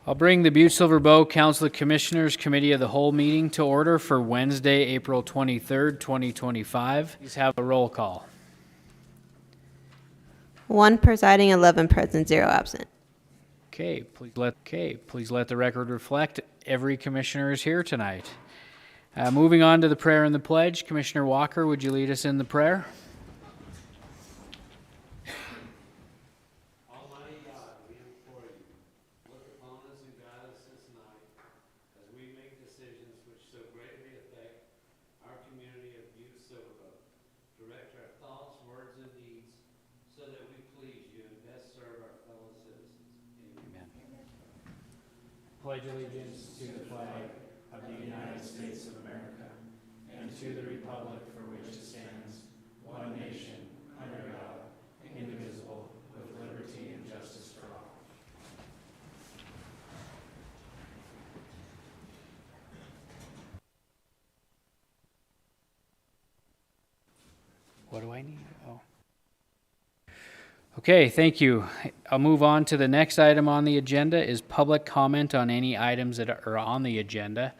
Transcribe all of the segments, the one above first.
I'll bring the Butte-Silver Bow Council of Commissioners Committee of the Whole meeting to order for Wednesday, April 23rd, 2025. Please have a roll call. 1 presiding, 11 present, 0 absent. Okay, please let the record reflect every commissioner is here tonight. Moving on to the prayer and the pledge, Commissioner Walker, would you lead us in the prayer? Almighty God, we implore you, look upon us and guide us this night as we make decisions which so greatly affect our community of Butte-Silver. Direct our thoughts, words, and deeds so that we please you and best serve our fellow citizens. Amen. Pledge allegiance to the flag of the United States of America and to the republic for which it stands, one nation, under God, indivisible, with liberty and justice for all. What do I need? Oh. Okay, thank you. I'll move on to the next item on the agenda is public comment on any items that are on the agenda.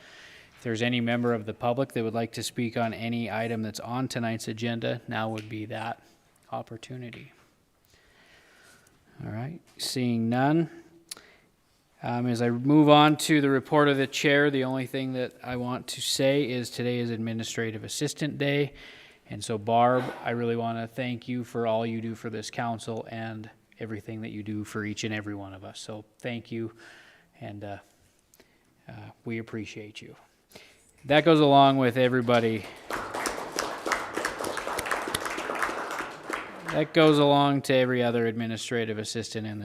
If there's any member of the public that would like to speak on any item that's on tonight's agenda, now would be that opportunity. All right, seeing none. As I move on to the report of the chair, the only thing that I want to say is today is Administrative Assistant Day. And so, Barb, I really want to thank you for all you do for this council and everything that you do for each and every one of us. So thank you, and we appreciate you. That goes along with everybody. That goes along to every other administrative assistant in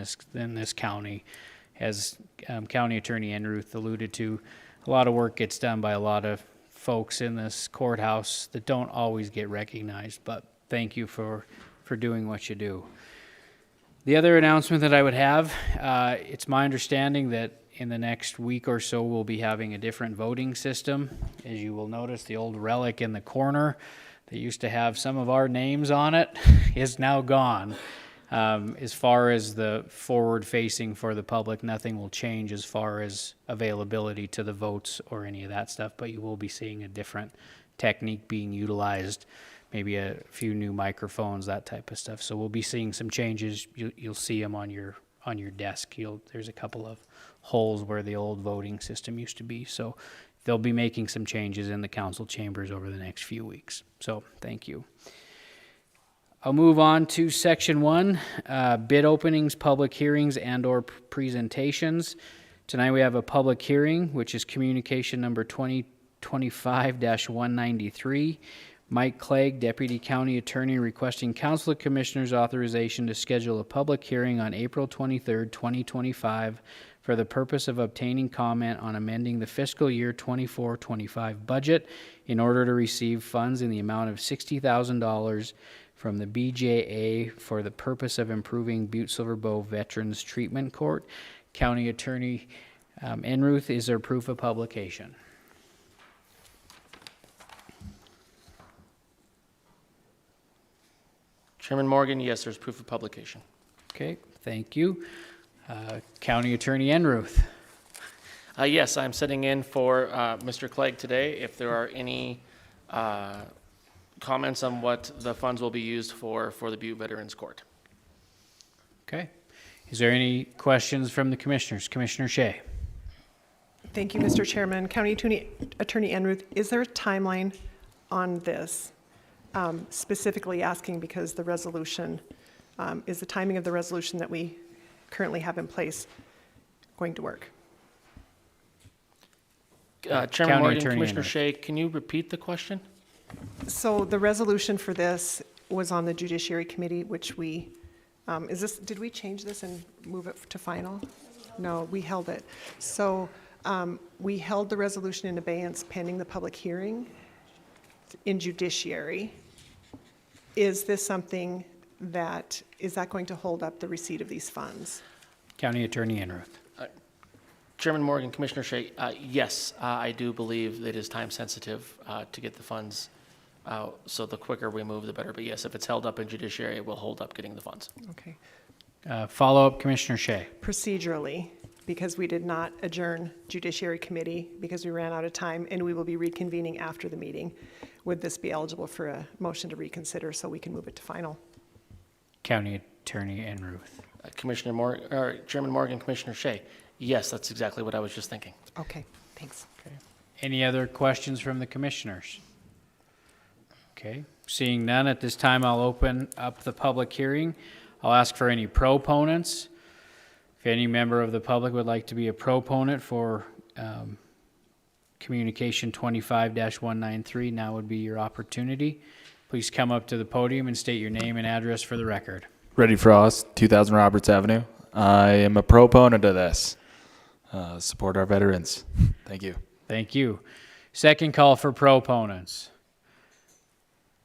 this county. As County Attorney Enruth alluded to, a lot of work gets done by a lot of folks in this courthouse that don't always get recognized, but thank you for doing what you do. The other announcement that I would have, it's my understanding that in the next week or so we'll be having a different voting system. As you will notice, the old relic in the corner that used to have some of our names on it is now gone. As far as the forward facing for the public, nothing will change as far as availability to the votes or any of that stuff, but you will be seeing a different technique being utilized, maybe a few new microphones, that type of stuff. So we'll be seeing some changes. You'll see them on your desk. There's a couple of holes where the old voting system used to be. So they'll be making some changes in the council chambers over the next few weeks. So thank you. I'll move on to section 1, bid openings, public hearings, and or presentations. Tonight we have a public hearing, which is communication number 2025-193. Mike Clegg, Deputy County Attorney, requesting Council of Commissioners authorization to schedule a public hearing on April 23rd, 2025 for the purpose of obtaining comment on amending the fiscal year 24-25 budget in order to receive funds in the amount of $60,000 from the BJA for the purpose of improving Butte-Silver Bow Veterans Treatment Court. County Attorney Enruth, is there proof of publication? Chairman Morgan, yes, there's proof of publication. Okay, thank you. County Attorney Enruth. Yes, I'm sitting in for Mr. Clegg today. If there are any comments on what the funds will be used for the Butte Veterans Court. Okay. Is there any questions from the commissioners? Commissioner Shea. Thank you, Mr. Chairman. County Attorney Enruth, is there a timeline on this? Specifically asking because the resolution, is the timing of the resolution that we currently have in place going to work? Chairman Morgan, Attorney Commissioner Enruth. Shea, can you repeat the question? So the resolution for this was on the Judiciary Committee, which we, did we change this and move it to final? No, we held it. So we held the resolution in abeyance pending the public hearing in Judiciary. Is this something that, is that going to hold up the receipt of these funds? County Attorney Enruth. Chairman Morgan, Commissioner Shea, yes, I do believe that it is time sensitive to get the funds out. So the quicker we move, the better. But yes, if it's held up in Judiciary, it will hold up getting the funds. Okay. Follow-up, Commissioner Shea. Procedurally, because we did not adjourn Judiciary Committee because we ran out of time, and we will be reconvening after the meeting. Would this be eligible for a motion to reconsider so we can move it to final? County Attorney Enruth. Chairman Morgan, Commissioner Shea. Yes, that's exactly what I was just thinking. Okay, thanks. Any other questions from the commissioners? Okay, seeing none, at this time I'll open up the public hearing. I'll ask for any proponents. If any member of the public would like to be a proponent for Communication 25-193, now would be your opportunity. Please come up to the podium and state your name and address for the record. Reddy Frost, 2000 Roberts Avenue. I am a proponent of this. Support our veterans. Thank you. Thank you. Second call for proponents.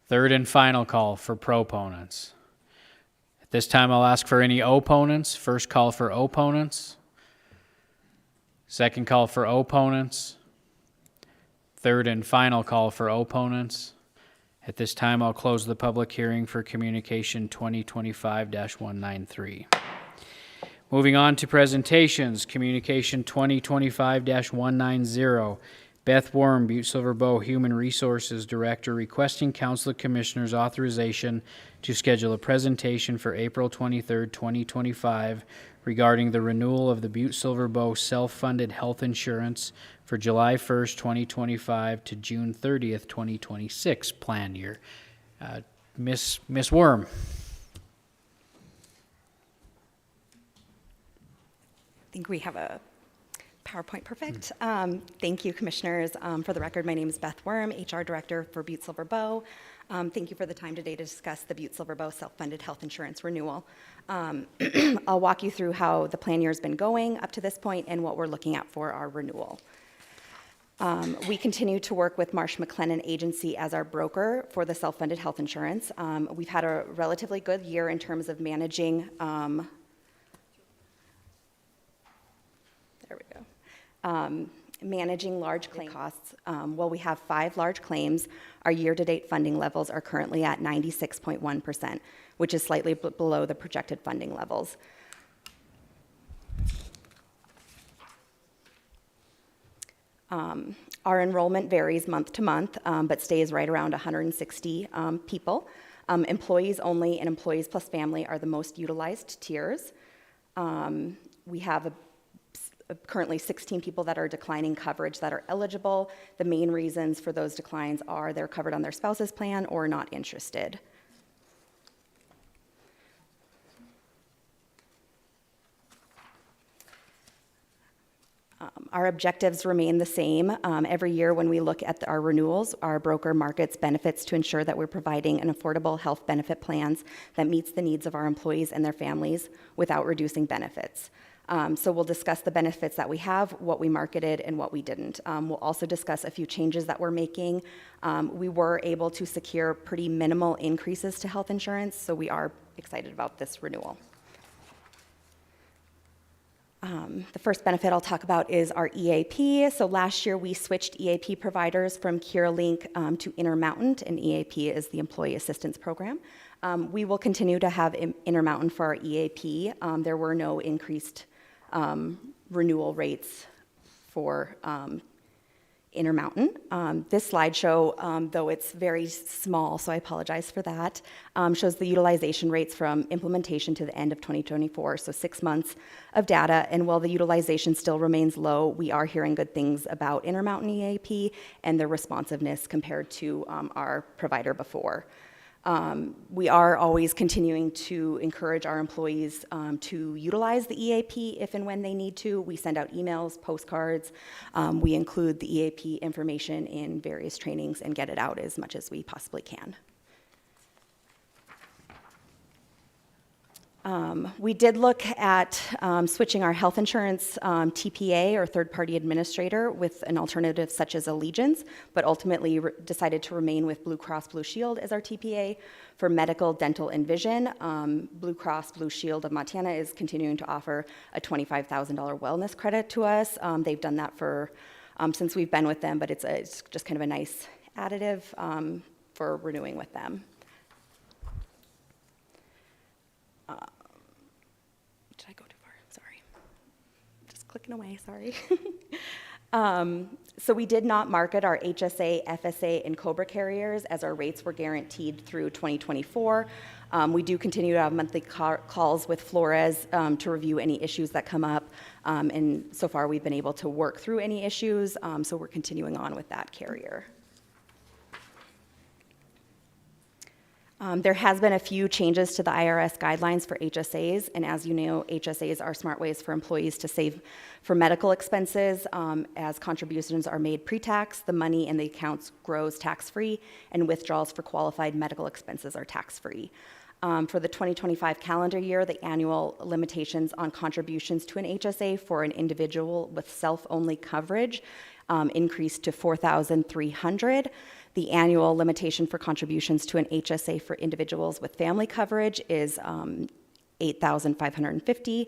Third and final call for proponents. At this time, I'll ask for any opponents. First call for opponents. Second call for opponents. Third and final call for opponents. At this time, I'll close the public hearing for Communication 2025-193. Moving on to presentations, Communication 2025-190. Beth Worm, Butte-Silver Bow Human Resources Director, requesting Council of Commissioners authorization to schedule a presentation for April 23rd, 2025 regarding the renewal of the Butte-Silver Bow self-funded health insurance for July 1st, 2025 to June 30th, 2026 plan year. Miss Worm. I think we have a PowerPoint. Perfect. Thank you, Commissioners. For the record, my name is Beth Worm, HR Director for Butte-Silver Bow. Thank you for the time today to discuss the Butte-Silver Bow self-funded health insurance renewal. I'll walk you through how the plan year has been going up to this point and what we're looking at for our renewal. We continue to work with Marsh McLennan Agency as our broker for the self-funded health insurance. We've had a relatively good year in terms of managing managing large claim costs. While we have 5 large claims, our year-to-date funding levels are currently at 96.1%, which is slightly below the projected funding levels. Our enrollment varies month to month, but stays right around 160 people. Employees only and employees plus family are the most utilized tiers. We have currently 16 people that are declining coverage that are eligible. The main reasons for those declines are they're covered on their spouse's plan or not interested. Our objectives remain the same. Every year when we look at our renewals, our broker markets benefits to ensure that we're providing an affordable health benefit plans that meets the needs of our employees and their families without reducing benefits. So we'll discuss the benefits that we have, what we marketed, and what we didn't. We'll also discuss a few changes that we're making. We were able to secure pretty minimal increases to health insurance, so we are excited about this renewal. The first benefit I'll talk about is our EAP. So last year we switched EAP providers from CureLink to Intermountain, and EAP is the Employee Assistance Program. We will continue to have Intermountain for our EAP. There were no increased renewal rates for Intermountain. This slideshow, though it's very small, so I apologize for that, shows the utilization rates from implementation to the end of 2024, so 6 months of data. And while the utilization still remains low, we are hearing good things about Intermountain EAP and their responsiveness compared to our provider before. We are always continuing to encourage our employees to utilize the EAP if and when they need to. We send out emails, postcards. We include the EAP information in various trainings and get it out as much as we possibly can. We did look at switching our health insurance TPA or third-party administrator with an alternative such as Allegiance, but ultimately decided to remain with Blue Cross Blue Shield as our TPA for medical, dental, and vision. Blue Cross Blue Shield of Montana is continuing to offer a $25,000 wellness credit to us. They've done that for since we've been with them, but it's just kind of a nice additive for renewing with them. Did I go too far? Sorry. Just clicking away, sorry. So we did not market our HSA, FSA, and COBRA carriers as our rates were guaranteed through 2024. We do continue to have monthly calls with Flores to review any issues that come up. And so far, we've been able to work through any issues, so we're continuing on with that carrier. There has been a few changes to the IRS guidelines for HSAs, and as you know, HSAs are smart ways for employees to save for medical expenses. As contributions are made pre-tax, the money in the accounts grows tax-free, and withdrawals for qualified medical expenses are tax-free. For the 2025 calendar year, the annual limitations on contributions to an HSA for an individual with self-only coverage increased to $4,300. The annual limitation for contributions to an HSA for individuals with family coverage is $8,550.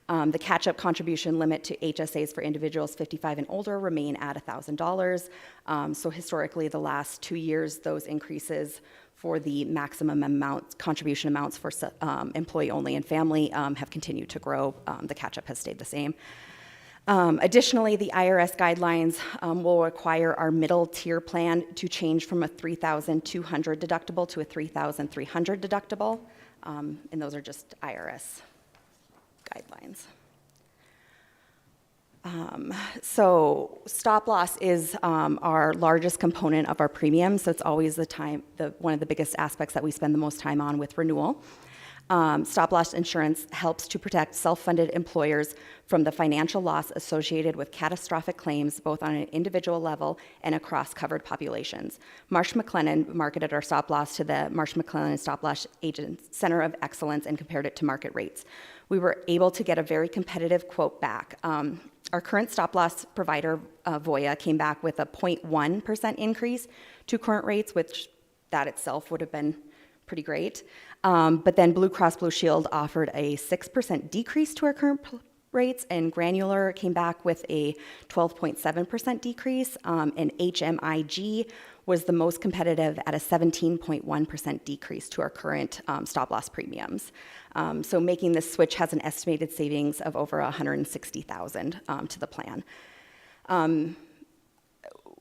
The catch-up contribution limit to HSAs for individuals 55 and older remain at $1,000. So historically, the last 2 years, those increases for the maximum amount, contribution amounts for employee-only and family have continued to grow. The catch-up has stayed the same. Additionally, the IRS guidelines will require our middle tier plan to change from a $3,200 deductible to a $3,300 deductible, and those are just IRS guidelines. So stop loss is our largest component of our premium, so it's always one of the biggest aspects that we spend the most time on with renewal. Stop loss insurance helps to protect self-funded employers from the financial loss associated with catastrophic claims, both on an individual level and across covered populations. Marsh McLennan marketed our stop loss to the Marsh McLennan Stop Loss Agent Center of Excellence and compared it to market rates. We were able to get a very competitive quote back. Our current stop loss provider, Voya, came back with a 0.1% increase to current rates, which that itself would have been pretty great. But then Blue Cross Blue Shield offered a 6% decrease to our current rates, and Granular came back with a 12.7% decrease, and HMIG was the most competitive at a 17.1% decrease to our current stop loss premiums. So making this switch has an estimated savings of over $160,000 to the plan.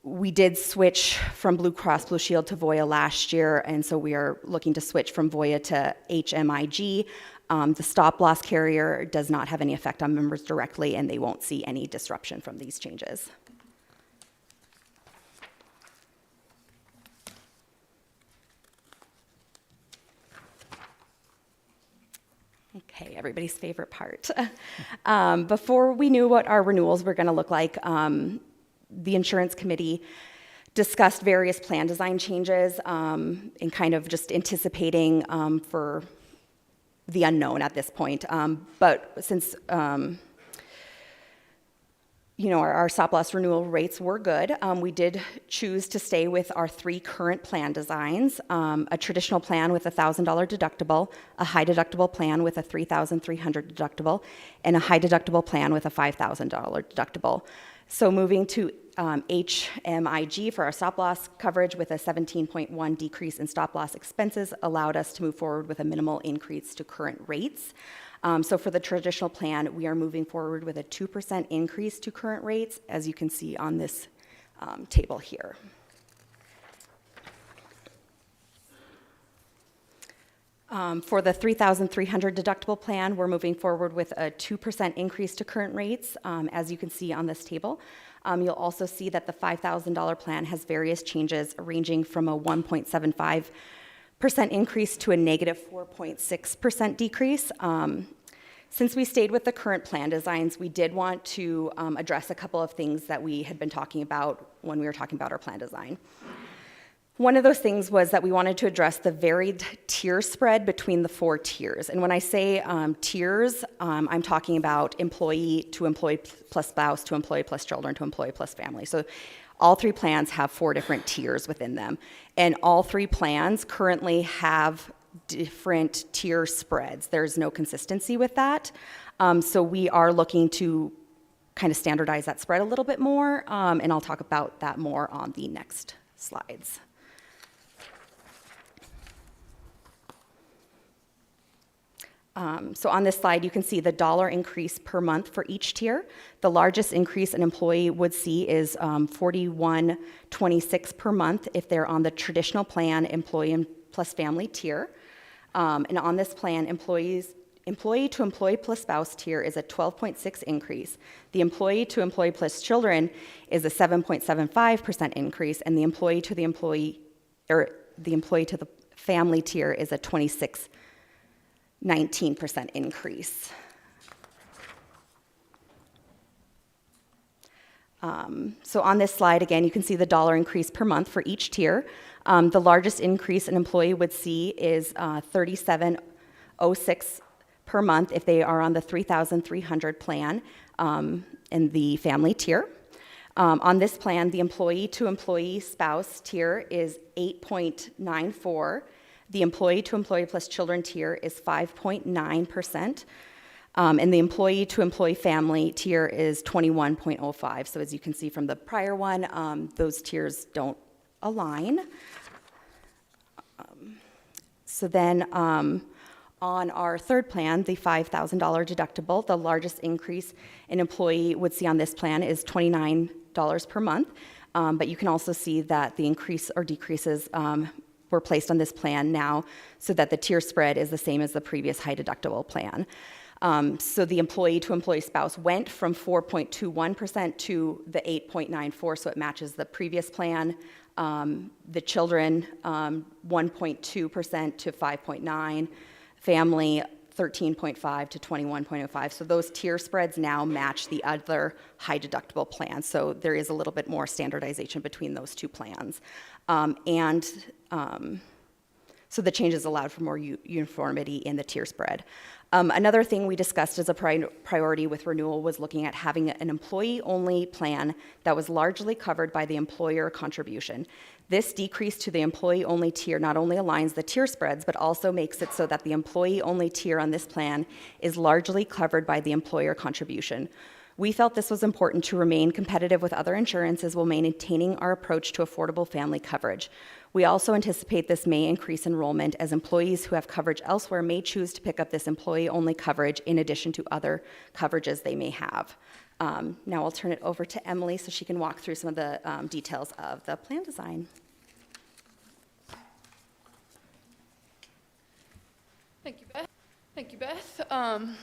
We did switch from Blue Cross Blue Shield to Voya last year, and so we are looking to switch from Voya to HMIG. The stop loss carrier does not have any effect on members directly, and they won't see any disruption from these changes. Okay, everybody's favorite part. Before we knew what our renewals were going to look like, the insurance committee discussed various plan design changes and kind of just anticipating for the unknown at this point. But since our stop loss renewal rates were good, we did choose to stay with our 3 current plan designs: a traditional plan with a $1,000 deductible, a high deductible plan with a $3,300 deductible, and a high deductible plan with a $5,000 deductible. So moving to HMIG for our stop loss coverage with a 17.1 decrease in stop loss expenses allowed us to move forward with a minimal increase to current rates. So for the traditional plan, we are moving forward with a 2% increase to current rates, as you can see on this table here. For the $3,300 deductible plan, we're moving forward with a 2% increase to current rates, as you can see on this table. You'll also see that the $5,000 plan has various changes ranging from a 1.75% increase to a negative 4.6% decrease. Since we stayed with the current plan designs, we did want to address a couple of things that we had been talking about when we were talking about our plan design. One of those things was that we wanted to address the varied tier spread between the 4 tiers. And when I say tiers, I'm talking about employee to employee plus spouse to employee plus children to employee plus family. So all 3 plans have 4 different tiers within them. And all 3 plans currently have different tier spreads. There's no consistency with that. So we are looking to kind of standardize that spread a little bit more, and I'll talk about that more on the next slides. So on this slide, you can see the dollar increase per month for each tier. The largest increase an employee would see is $41.26 per month if they're on the traditional plan, employee plus family tier. And on this plan, employee to employee plus spouse tier is a 12.6 increase. The employee to employee plus children is a 7.75% increase, and the employee to the family tier is a 19% increase. So on this slide, again, you can see the dollar increase per month for each tier. The largest increase an employee would see is $37.06 per month if they are on the 3,300 plan in the family tier. On this plan, the employee to employee spouse tier is 8.94. The employee to employee plus children tier is 5.9%. And the employee to employee family tier is 21.05. So as you can see from the prior one, those tiers don't align. So then on our third plan, the $5,000 deductible, the largest increase an employee would see on this plan is $29 per month. But you can also see that the increase or decreases were placed on this plan now so that the tier spread is the same as the previous high deductible plan. So the employee to employee spouse went from 4.21% to the 8.94, so it matches the previous plan. The children, 1.2% to 5.9%, family 13.5 to 21.05. So those tier spreads now match the other high deductible plans. So there is a little bit more standardization between those two plans. So the changes allowed for more uniformity in the tier spread. Another thing we discussed as a priority with renewal was looking at having an employee-only plan that was largely covered by the employer contribution. This decrease to the employee-only tier not only aligns the tier spreads, but also makes it so that the employee-only tier on this plan is largely covered by the employer contribution. We felt this was important to remain competitive with other insurances while maintaining our approach to affordable family coverage. We also anticipate this may increase enrollment as employees who have coverage elsewhere may choose to pick up this employee-only coverage in addition to other coverages they may have. Now I'll turn it over to Emily so she can walk through some of the details of the plan design. Thank you, Beth. Thank you, Beth. Turn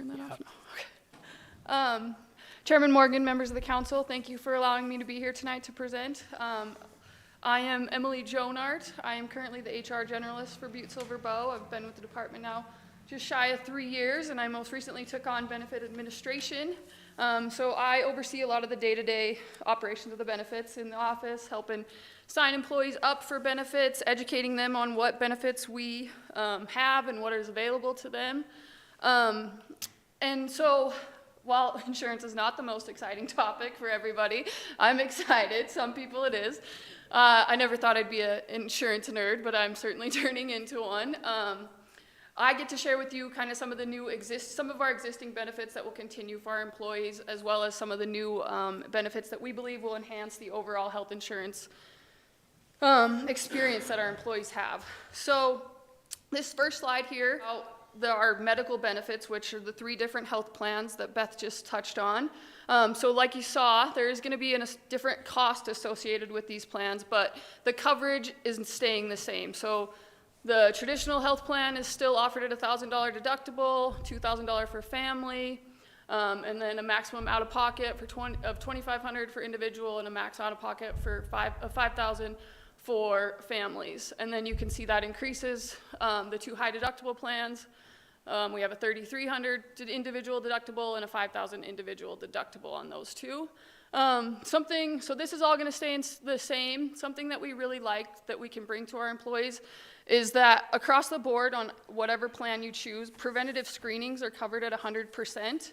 that off? No. Okay. Chairman Morgan, members of the council, thank you for allowing me to be here tonight to present. I am Emily Jonart. I am currently the HR generalist for Butte-Silver Bow. I've been with the department now just shy of 3 years, and I most recently took on benefit administration. So I oversee a lot of the day-to-day operations of the benefits in the office, helping sign employees up for benefits, educating them on what benefits we have and what is available to them. And so while insurance is not the most exciting topic for everybody, I'm excited. Some people it is. I never thought I'd be an insurance nerd, but I'm certainly turning into one. I get to share with you kind of some of the some of our existing benefits that will continue for our employees, as well as some of the new benefits that we believe will enhance the overall health insurance experience that our employees have. So this first slide here, there are medical benefits, which are the 3 different health plans that Beth just touched on. So like you saw, there is going to be a different cost associated with these plans, but the coverage isn't staying the same. So the traditional health plan is still offered at $1,000 deductible, $2,000 for family, and then a maximum out-of-pocket of $2,500 for individual and a max out-of-pocket for $5,000 for families. And then you can see that increases the 2 high deductible plans. We have a $3,300 individual deductible and a $5,000 individual deductible on those 2. So this is all going to stay the same. Something that we really like that we can bring to our employees is that across the board on whatever plan you choose, preventative screenings are covered at 100%.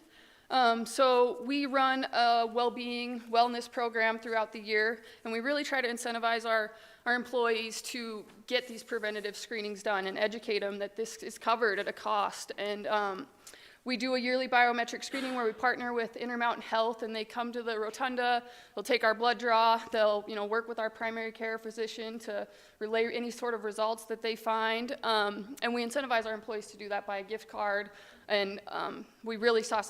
So we run a wellness program throughout the year, and we really try to incentivize our employees to get these preventative screenings done and educate them that this is covered at a cost. And We do a yearly biometric screening where we partner with Intermountain Health, and they come to the rotunda, they'll take our blood draw, they'll work with our primary care physician to relay any sort of results that they find, and we incentivize our employees to do that by a gift card, and we really saw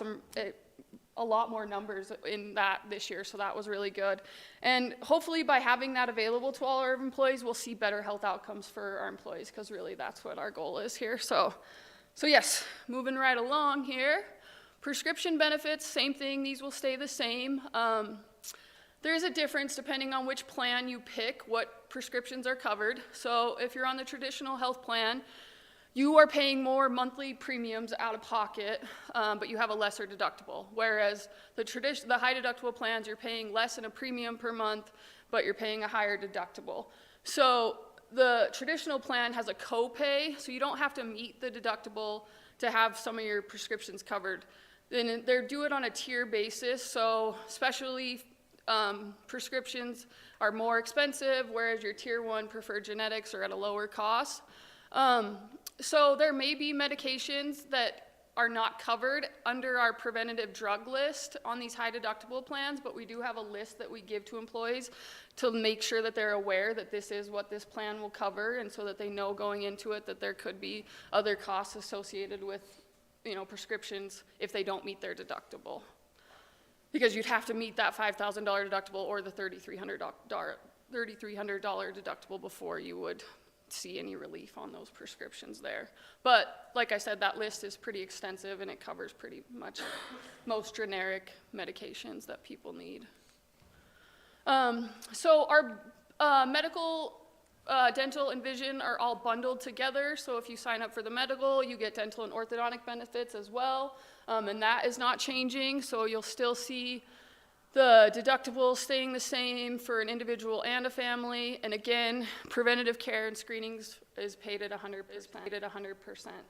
a lot more numbers in that this year, so that was really good. And hopefully by having that available to all our employees, we'll see better health outcomes for our employees, because really that's what our goal is here. So yes, moving right along here. Prescription benefits, same thing, these will stay the same. There is a difference depending on which plan you pick, what prescriptions are covered. So if you're on the traditional health plan, you are paying more monthly premiums out of pocket, but you have a lesser deductible. Whereas the high deductible plans, you're paying less in a premium per month, but you're paying a higher deductible. So the traditional plan has a copay, so you don't have to meet the deductible to have some of your prescriptions covered. Then they do it on a tier basis, so specialty prescriptions are more expensive, whereas your tier 1 preferred genetics are at a lower cost. So there may be medications that are not covered under our preventative drug list on these high deductible plans, but we do have a list that we give to employees to make sure that they're aware that this is what this plan will cover, and so that they know going into it that there could be other costs associated with prescriptions if they don't meet their deductible. Because you'd have to meet that $5,000 deductible or the $3,300 deductible before you would see any relief on those prescriptions there. But like I said, that list is pretty extensive, and it covers pretty much most generic medications that people need. So our medical, dental, and vision are all bundled together. So if you sign up for the medical, you get dental and orthodontic benefits as well, and that is not changing. So you'll still see the deductible staying the same for an individual and a family. And again, preventative care and screenings is paid at 100%.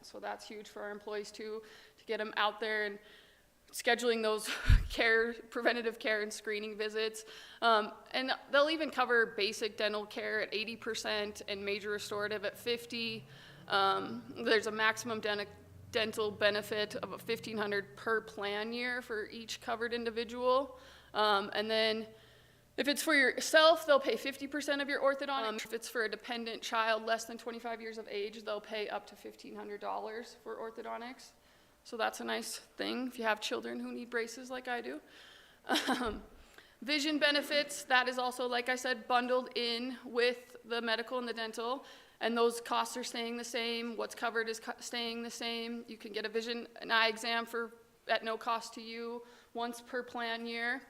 So that's huge for our employees too, to get them out there and scheduling those preventative care and screening visits. And they'll even cover basic dental care at 80% and major restorative at 50%. There's a maximum dental benefit of $1,500 per plan year for each covered individual. And then if it's for yourself, they'll pay 50% of your orthodontic. If it's for a dependent child less than 25 years of age, they'll pay up to $1,500 for orthodontics. So that's a nice thing if you have children who need braces like I do. Vision benefits, that is also, like I said, bundled in with the medical and the dental, and those costs are staying the same. What's covered is staying the same. You can get an eye exam at no cost to you once per plan year.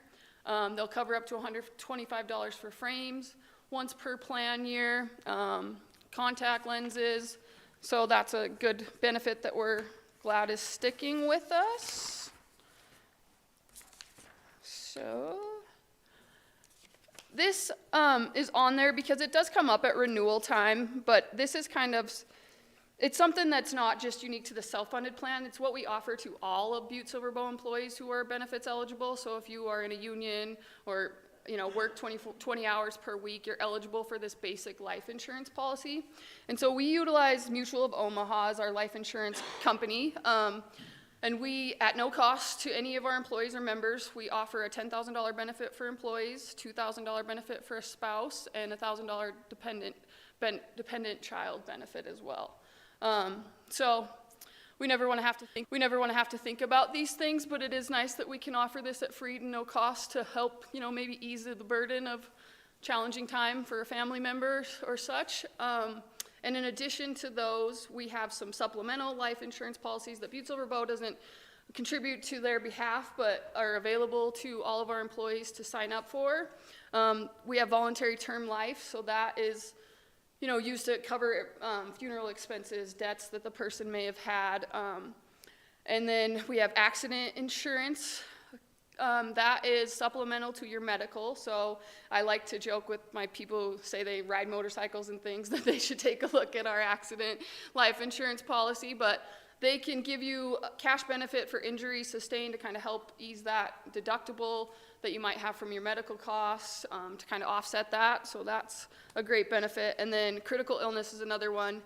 They'll cover up to $125 for frames once per plan year, contact lenses. So that's a good benefit that we're glad is sticking with us. So this is on there because it does come up at renewal time, but this is it's something that's not just unique to the self-funded plan. It's what we offer to all of Butte-Silver employees who are benefits eligible. So if you are in a union or work 20 hours per week, you're eligible for this basic life insurance policy. And so we utilize Mutual of Omaha as our life insurance company. And we, at no cost to any of our employees or members, we offer a $10,000 benefit for employees, $2,000 benefit for a spouse, and a $1,000 dependent child benefit as well. So we never want to have to think about these things, but it is nice that we can offer this at free and no cost to help, maybe ease the burden of challenging time for a family member or such. And in addition to those, we have some supplemental life insurance policies that Butte-Silver doesn't contribute to their behalf, but are available to all of our employees to sign up for. We have voluntary term life, so that is used to cover funeral expenses, debts that the person may have had. And then we have accident insurance. That is supplemental to your medical. So I like to joke with my people who say they ride motorcycles and things that they should take a look at our accident life insurance policy. But they can give you a cash benefit for injury sustained to kind of help ease that deductible that you might have from your medical costs to kind of offset that. So that's a great benefit. And then critical illness is another one.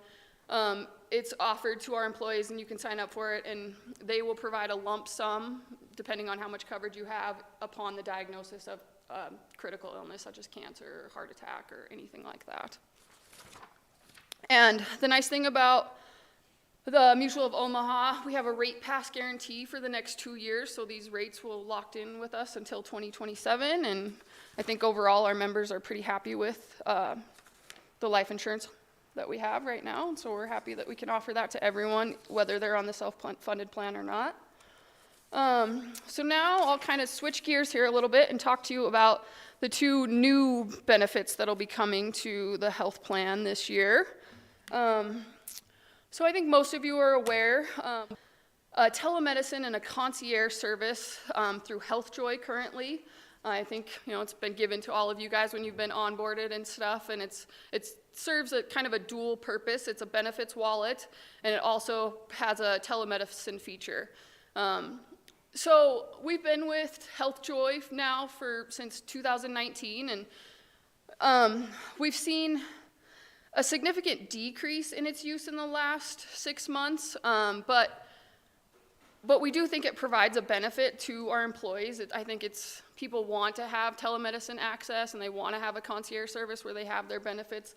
It's offered to our employees, and you can sign up for it, and they will provide a lump sum, depending on how much coverage you have, upon the diagnosis of critical illness, such as cancer, or heart attack, or anything like that. And the nice thing about the Mutual of Omaha, we have a rate pass guarantee for the next 2 years, so these rates will locked in with us until 2027, and I think overall our members are pretty happy with the life insurance that we have right now, and so we're happy that we can offer that to everyone, whether they're on the self-funded plan or not. So now I'll kind of switch gears here a little bit and talk to you about the 2 new benefits that'll be coming to the health plan this year. So I think most of you are aware, telemedicine and a concierge service through HealthJoy currently. I think, it's been given to all of you guys when you've been onboarded and stuff, and it serves a kind of a dual purpose. It's a benefits wallet, and it also has a telemedicine feature. So we've been with HealthJoy now since 2019, and we've seen a significant decrease in its use in the last 6 months, but we do think it provides a benefit to our employees. I think people want to have telemedicine access, and they want to have a concierge service where they have their benefits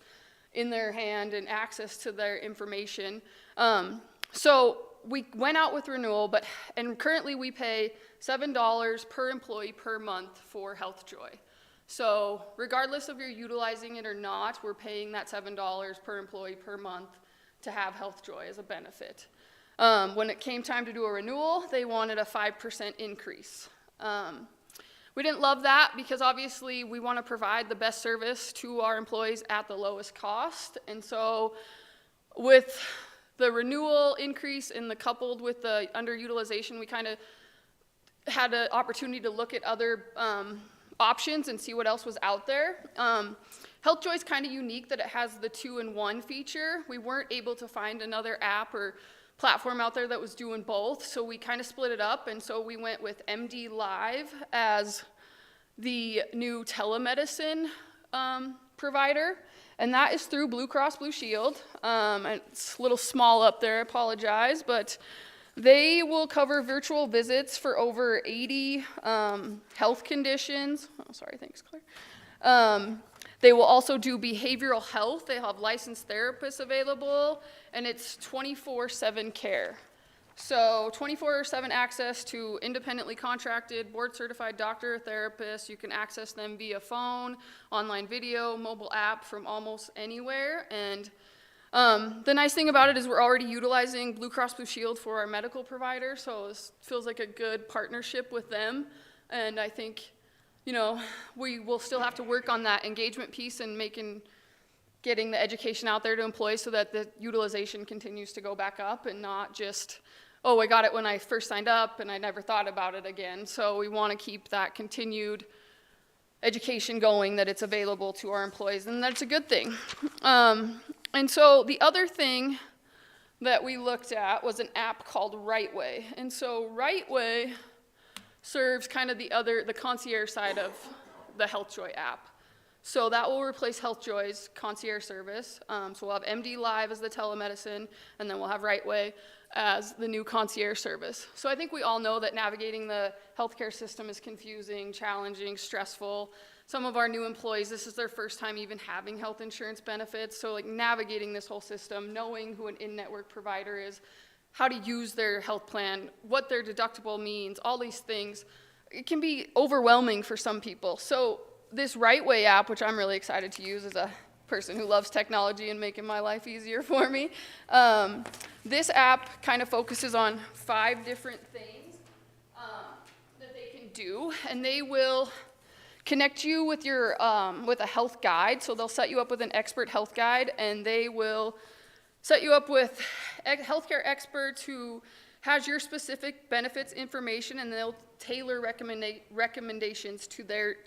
in their hand and access to their information. So we went out with renewal, and currently we pay $7 per employee per month for HealthJoy. So regardless of you're utilizing it or not, we're paying that $7 per employee per month to have HealthJoy as a benefit. When it came time to do a renewal, they wanted a 5% increase. We didn't love that because obviously we want to provide the best service to our employees at the lowest cost. And so with the renewal increase and coupled with the underutilization, we kind of had an opportunity to look at other options and see what else was out there. HealthJoy is kind of unique that it has the 2-in-1 feature. We weren't able to find another app or platform out there that was doing both, so we kind of split it up, and so we went with MD Live as the new telemedicine provider, and that is through Blue Cross Blue Shield. It's a little small up there, I apologize, but they will cover virtual visits for over 80 health conditions. Oh, sorry, thanks, Claire. They will also do behavioral health. They have licensed therapists available, and it's 24/7 care. So 24/7 access to independently contracted, board-certified doctor or therapist. You can access them via phone, online video, mobile app from almost anywhere. And the nice thing about it is we're already utilizing Blue Cross Blue Shield for our medical provider, so it feels like a good partnership with them. And I think, we will still have to work on that engagement piece and getting the education out there to employees so that the utilization continues to go back up and not just, oh, I got it when I first signed up and I never thought about it again. So we want to keep that continued education going, that it's available to our employees, and that's a good thing. And so the other thing that we looked at was an app called RightWay. And so RightWay serves kind of the concierge side of the HealthJoy app. So that will replace HealthJoy's concierge service. So we'll have MD Live as the telemedicine, and then we'll have RightWay as the new concierge service. So I think we all know that navigating the healthcare system is confusing, challenging, stressful. Some of our new employees, this is their first time even having health insurance benefits. So navigating this whole system, knowing who an in-network provider is, how to use their health plan, what their deductible means, all these things, it can be overwhelming for some people. So this RightWay app, which I'm really excited to use as a person who loves technology and making my life easier for me, this app kind of focuses on 5 different things that they can do, and they will connect you with with a health guide. So they'll set you up with an expert health guide, and they will set you up with healthcare experts who has your specific benefits information, and they'll tailor recommendations to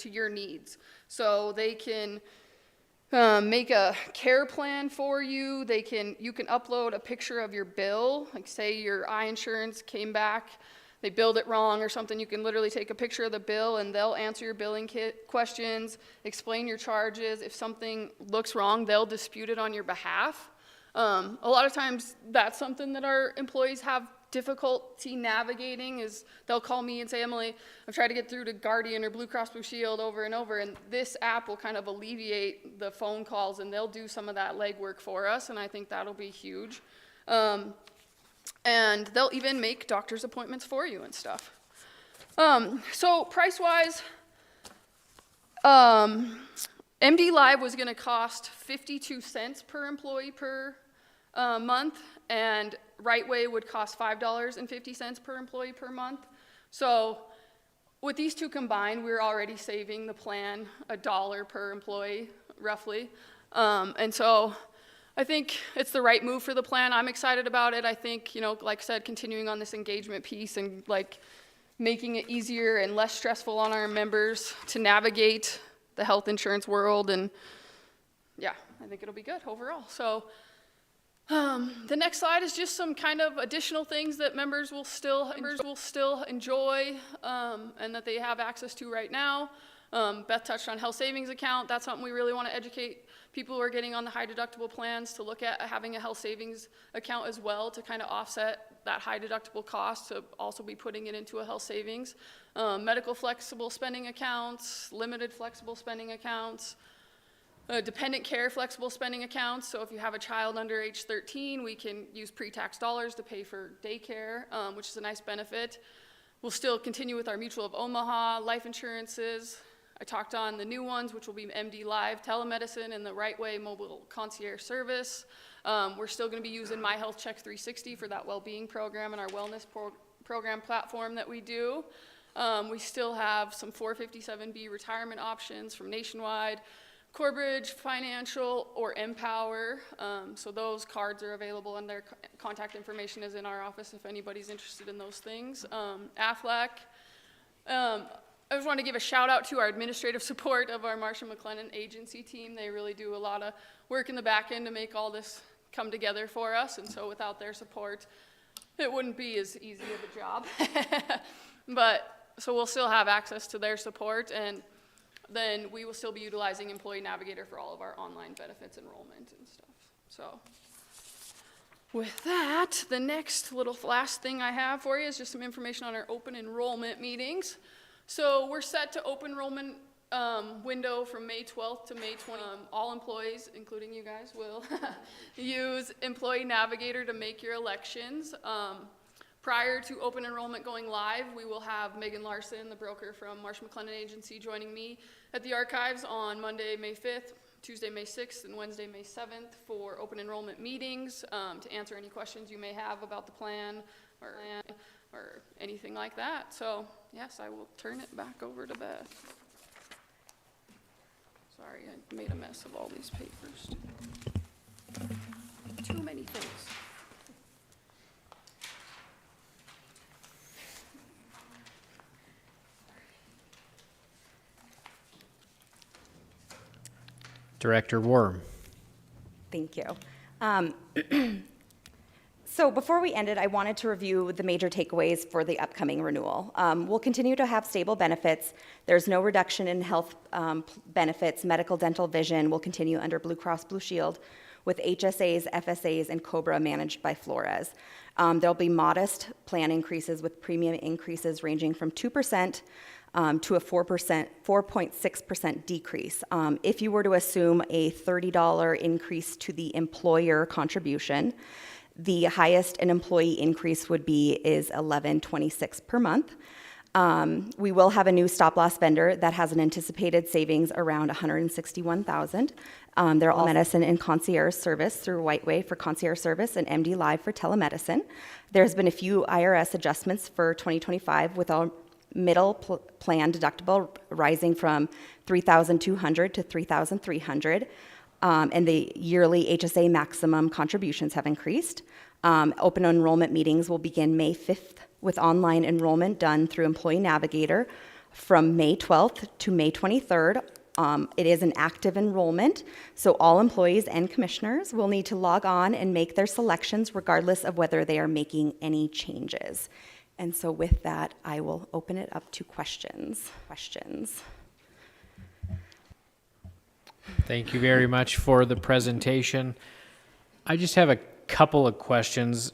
your needs. So they can make a care plan for you. You can upload a picture of your bill, like say your eye insurance came back, they billed it wrong or something. You can literally take a picture of the bill, and they'll answer your billing questions, explain your charges. If something looks wrong, they'll dispute it on your behalf. A lot of times that's something that our employees have difficulty navigating is they'll call me and say, Emily, I've tried to get through to Guardian or Blue Cross Blue Shield over and over, and this app will kind of alleviate the phone calls, and they'll do some of that legwork for us, and I think that'll be huge. And they'll even make doctor's appointments for you and stuff. So price-wise, MD Live was gonna cost 52 cents per employee per month, and Rightway would cost $5.50 per employee per month. So with these two combined, we're already saving the plan $1 per employee, roughly. And so I think it's the right move for the plan. I'm excited about it. I think, you know, like I said, continuing on this engagement piece and like making it easier and less stressful on our members to navigate the health insurance world. And yeah, I think it'll be good overall. So the next slide is just some kind of additional things that members will still enjoy and that they have access to right now. Beth touched on health savings account. That's something we really want to educate people who are getting on the high deductible plans to look at having a health savings account as well to kind of offset that high deductible cost, to also be putting it into a health savings. Medical flexible spending accounts, limited flexible spending accounts, dependent care flexible spending accounts. So if you have a child under age 13, we can use pre-tax dollars to pay for daycare, which is a nice benefit. We'll still continue with our Mutual of Omaha life insurances. I talked on the new ones, which will be MD Live telemedicine and the Rightway mobile concierge service. We're still going to be using My Health Check 360 for that well-being program and our wellness program platform that we do. We still have some 457B retirement options from Nationwide, Corebridge Financial, or Empower. So those cards are available, and their contact information is in our office if anybody's interested in those things. Aflac. I just want to give a shout out to our administrative support of our Marshall McLennan agency team. They really do a lot of work in the back end to make all this come together for us, and so without their support, it wouldn't be as easy of a job. So we'll still have access to their support, and then we will still be utilizing Employee Navigator for all of our online benefits enrollment and stuff. So with that, the next last thing I have for you is just some information on our open enrollment meetings. So we're set to open enrollment window from May 12th to May 20th. All employees, including you guys, will use Employee Navigator to make your elections. Prior to open enrollment going live, we will have Megan Larson, the broker from Marsh McLennan Agency, joining me at the archives on Monday, May 5th, Tuesday, May 6th, and Wednesday, May 7th for open enrollment meetings to answer any questions you may have about the plan or anything like that. So yes, I will turn it back over to Beth. Sorry, I made a mess of all these papers. Too many things. Director Worm. Thank you. So before we ended, I wanted to review the major takeaways for the upcoming renewal. We'll continue to have stable benefits. There's no reduction in health benefits. Medical, dental, vision will continue under Blue Cross Blue Shield with HSAs, FSAs, and COBRA managed by Flores. There'll be modest plan increases with premium increases ranging from 2% to a 4.6% decrease. If you were to assume a $30 increase to the employer contribution, the highest an employee increase would be is $11.26 per month. We will have a new stop-loss vendor that has an anticipated savings around $161,000. They're all medicine and concierge service through Whiteway for concierge service and MD Live for telemedicine. There's been a few IRS adjustments for 2025 with our middle plan deductible rising from $3,200 to $3,300. And the yearly HSA maximum contributions have increased. Open enrollment meetings will begin May 5th with online enrollment done through Employee Navigator from May 12th to May 23rd. It is an active enrollment, so all employees and commissioners will need to log on and make their selections regardless of whether they are making any changes. And so with that, I will open it up to questions. Thank you very much for the presentation. I just have a couple of questions.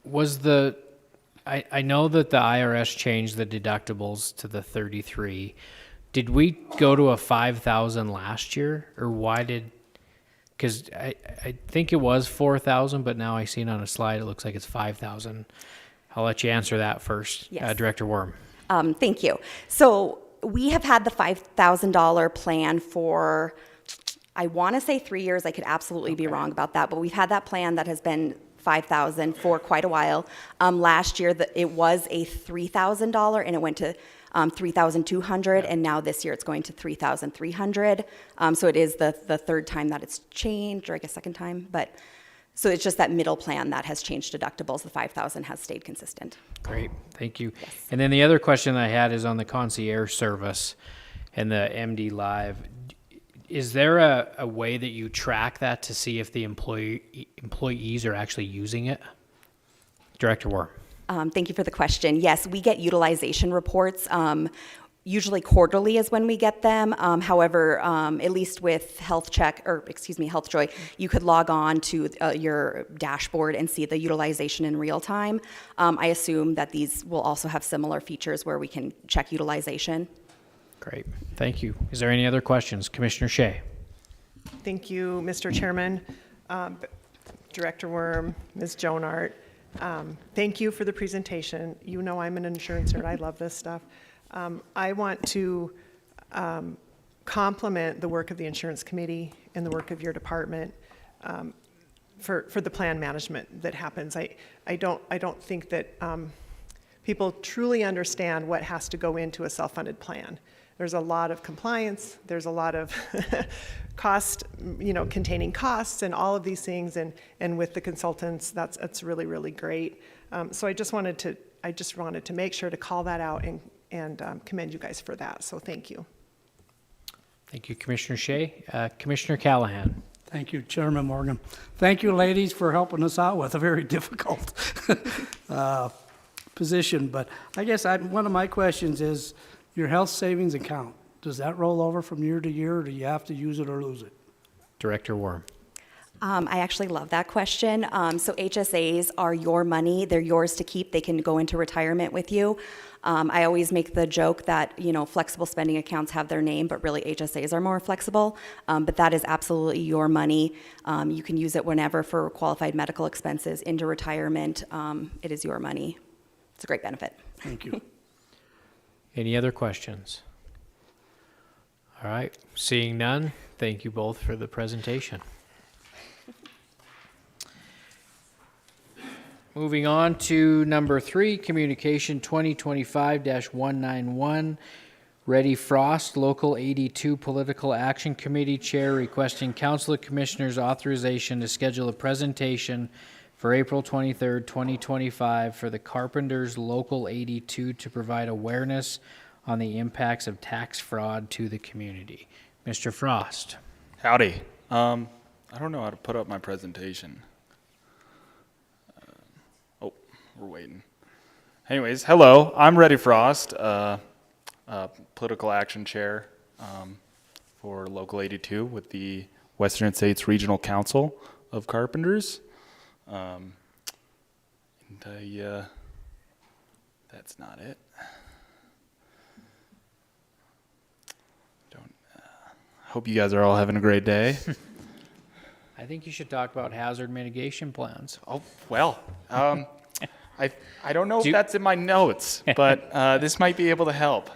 I know that the IRS changed the deductibles to the 33. Did we go to a 5,000 last year, or why did? Because I think it was 4,000, but now I seen on a slide it looks like it's 5,000. I'll let you answer that first, Yes. Director Worm. Thank you. So we have had the $5,000 plan for, I want to say 3 years. I could absolutely be wrong about that, but we've had that plan that has been 5,000 for quite a while. Last year, it was a $3,000, and it went to 3,200, and now this year it's going to 3,300. So it is the third time that it's changed, or I guess second time. But so it's just that middle plan that has changed deductibles. The 5,000 has stayed consistent. Great, thank you. And then the other question I had is on the concierge service and the MD Live. Is there a way that you track that to see if the employees are actually using it? Director Worm. Thank you for the question. Yes, we get utilization reports. Usually quarterly is when we get them. However, at least with HealthJoy, you could log on to your dashboard and see the utilization in real time. I assume that these will also have similar features where we can check utilization. Great, thank you. Is there any other questions? Commissioner Shea. Thank you, Mr. Chairman, Director Worm, Ms. Jonart. Thank you for the presentation. You know I'm an insurance nerd. I love this stuff. I want to compliment the work of the Insurance Committee and the work of your department for the plan management that happens. I don't think that people truly understand what has to go into a self-funded plan. There's a lot of compliance, there's a lot of cost, containing costs and all of these things, and with the consultants, that's really, really great. So I just wanted to make sure to call that out and commend you guys for that, so thank you. Thank you, Commissioner Shea. Commissioner Callahan. Thank you, Chairman Morgan. Thank you, ladies, for helping us out with a very difficult position. But I guess one of my questions is, your health savings account, does that roll over from year to year, or do you have to use it or lose it? Director Worm. I actually love that question. So HSAs are your money. They're yours to keep. They can go into retirement with you. I always make the joke that, flexible spending accounts have their name, but really HSAs are more flexible. But that is absolutely your money. You can use it whenever for qualified medical expenses into retirement. It is your money. It's a great benefit. Thank you. Any other questions? All right, seeing none, thank you both for the presentation. Moving on to number 3, Communication 2025-191. Reddy Frost, Local 82 Political Action Committee Chair, requesting Council of Commissioners authorization to schedule a presentation for April 23rd, 2025 for the Carpenters Local 82 to provide awareness on the impacts of tax fraud to the community. Mr. Frost. Howdy. I don't know how to put up my presentation. We're waiting. Anyways, hello. I'm Reddy Frost, Political Action Chair for Local 82 with the Western States Regional Council of Carpenters. That's not it. Hope you guys are all having a great day. I think you should talk about hazard mitigation plans. Oh, well, I don't know if that's in my notes, but this might be able to help.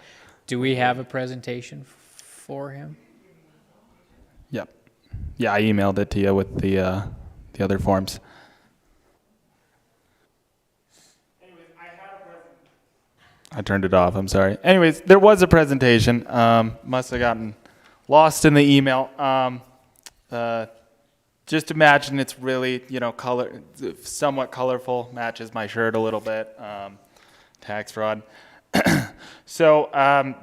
Do we have a presentation for him? Yep. Yeah, I emailed it to you with the other forms. Anyways, I had a presentation. I turned it off, I'm sorry. Anyways, there was a presentation. Must have gotten lost in the email. Just imagine it's really, somewhat colorful, matches my shirt a little bit, tax fraud. So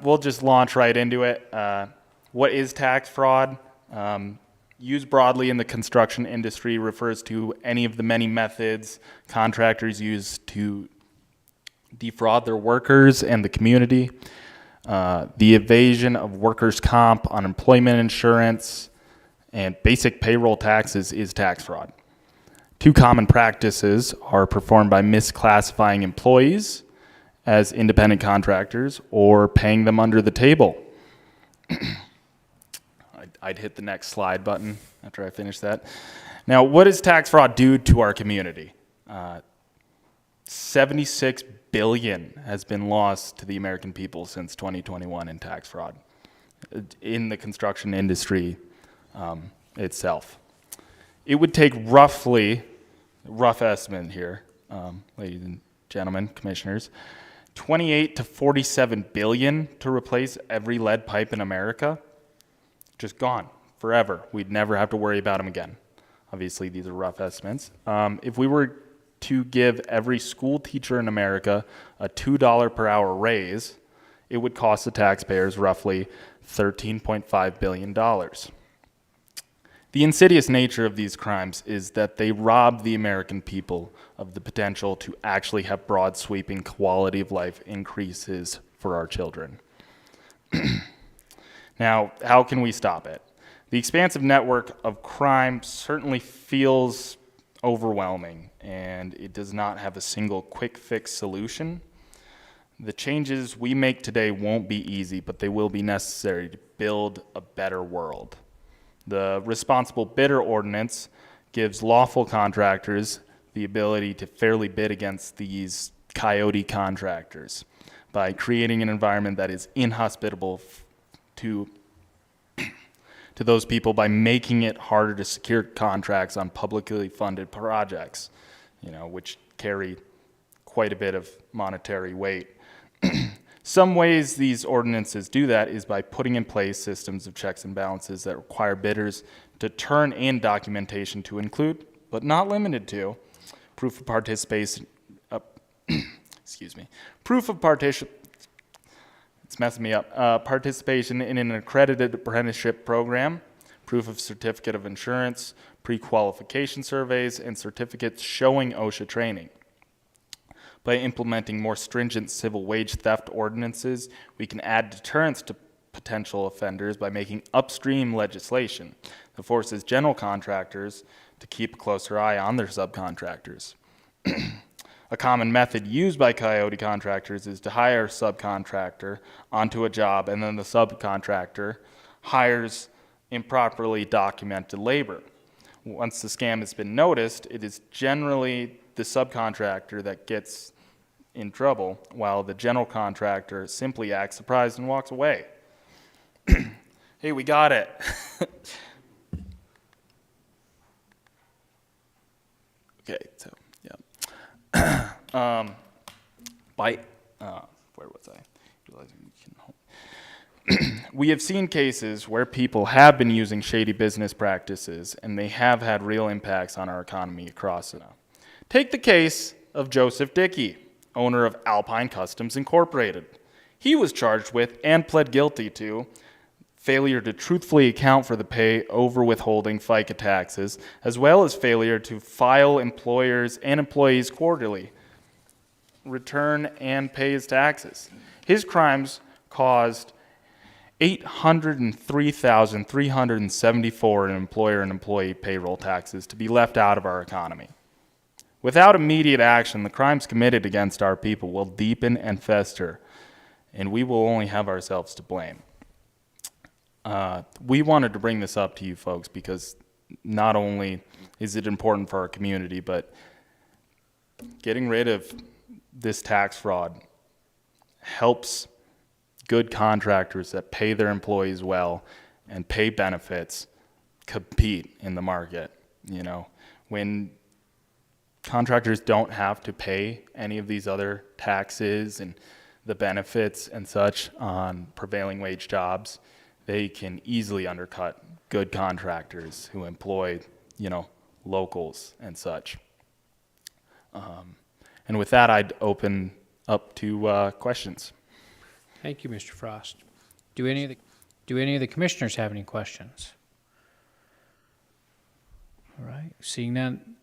we'll just launch right into it. What is tax fraud? Used broadly in the construction industry, refers to any of the many methods contractors use to defraud their workers and the community. The evasion of workers' comp, unemployment insurance, and basic payroll taxes is tax fraud. Two common practices are performed by misclassifying employees as independent contractors or paying them under the table. I'd hit the next slide button after I finish that. Now, what does tax fraud do to our community? 76 billion has been lost to the American people since 2021 in tax fraud in the construction industry itself. It would take roughly, rough estimate here, ladies and gentlemen, commissioners, 28 to 47 billion to replace every lead pipe in America. Just gone forever. We'd never have to worry about them again. Obviously, these are rough estimates. If we were to give every school teacher in America a $2 per hour raise, it would cost the taxpayers roughly $13.5 billion. The insidious nature of these crimes is that they rob the American people of the potential to actually have broad sweeping quality of life increases for our children. Now, how can we stop it? The expansive network of crime certainly feels overwhelming, and it does not have a single quick fix solution. The changes we make today won't be easy, but they will be necessary to build a better world. The responsible bidder ordinance gives lawful contractors the ability to fairly bid against these coyote contractors by creating an environment that is inhospitable to those people, by making it harder to secure contracts on publicly funded projects, which carry quite a bit of monetary weight. Some ways these ordinances do that is by putting in place systems of checks and balances that require bidders to turn in documentation to include, but not limited to, proof of participation, participation in an accredited apprenticeship program, proof of certificate of insurance, pre-qualification surveys, and certificates showing OSHA training. By implementing more stringent civil wage theft ordinances, we can add deterrence to potential offenders by making upstream legislation that forces general contractors to keep a closer eye on their subcontractors. A common method used by coyote contractors is to hire a subcontractor onto a job, and then the subcontractor hires improperly documented labor. Once the scam has been noticed, it is generally the subcontractor that gets in trouble, while the general contractor simply acts surprised and walks away. Hey, we got it. Okay, so, yeah. Where was I? We have seen cases where people have been using shady business practices, and they have had real impacts on our economy across it. Take the case of Joseph Dickey, owner of Alpine Customs Incorporated. He was charged with and pled guilty to failure to truthfully account for the pay over withholding FICA taxes, as well as failure to file employers and employees quarterly, return and pay his taxes. His crimes caused $803,374 in employer and employee payroll taxes to be left out of our economy. Without immediate action, the crimes committed against our people will deepen and fester, and we will only have ourselves to blame. We wanted to bring this up to you folks because not only is it important for our community, but getting rid of this tax fraud helps good contractors that pay their employees well and pay benefits compete in the market. When contractors don't have to pay any of these other taxes and the benefits and such on prevailing wage jobs, they can easily undercut good contractors who employ, locals and such. And with that, I'd open up to questions. Thank you, Mr. Frost. Do any of the commissioners have any questions? All right, seeing none.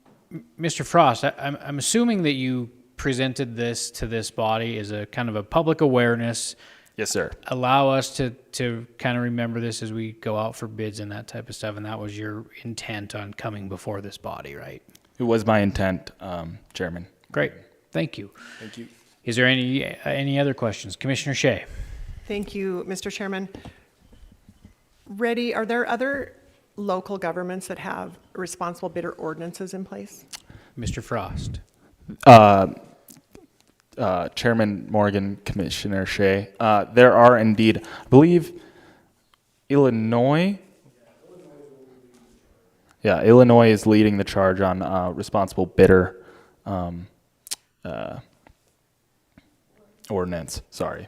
Mr. Frost, I'm assuming that you presented this to this body as a kind of a public awareness. Yes, sir. Allow us to kind of remember this as we go out for bids and that type of stuff, and that was your intent on coming before this body, right? it was my intent, Chairman. Great, thank you. Thank you. Is there any other questions? Commissioner Shea? Thank you, Mr. Chairman. Are there other local governments that have responsible bidder ordinances in place? Mr. Frost? Chairman Morgan, Commissioner Shea, there are indeed, I believe, Illinois. Yeah, Illinois is leading the charge on responsible bidder ordinance. Sorry.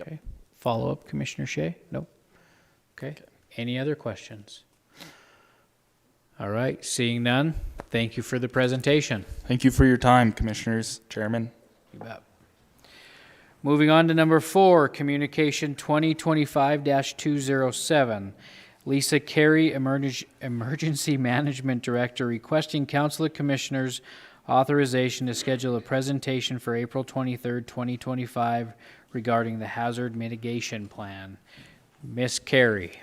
Okay. Follow-up, Commissioner Shea? Nope. Okay. Any other questions? All right, seeing none, thank you for the presentation. Thank you for your time, Commissioners, Chairman. You bet. Moving on to number 4, Communication 2025-207. Lisa Carey, Emergency Management Director, requesting Council of Commissioners authorization to schedule a presentation for April 23rd, 2025 regarding the Hazard Mitigation Plan. Ms. Carey.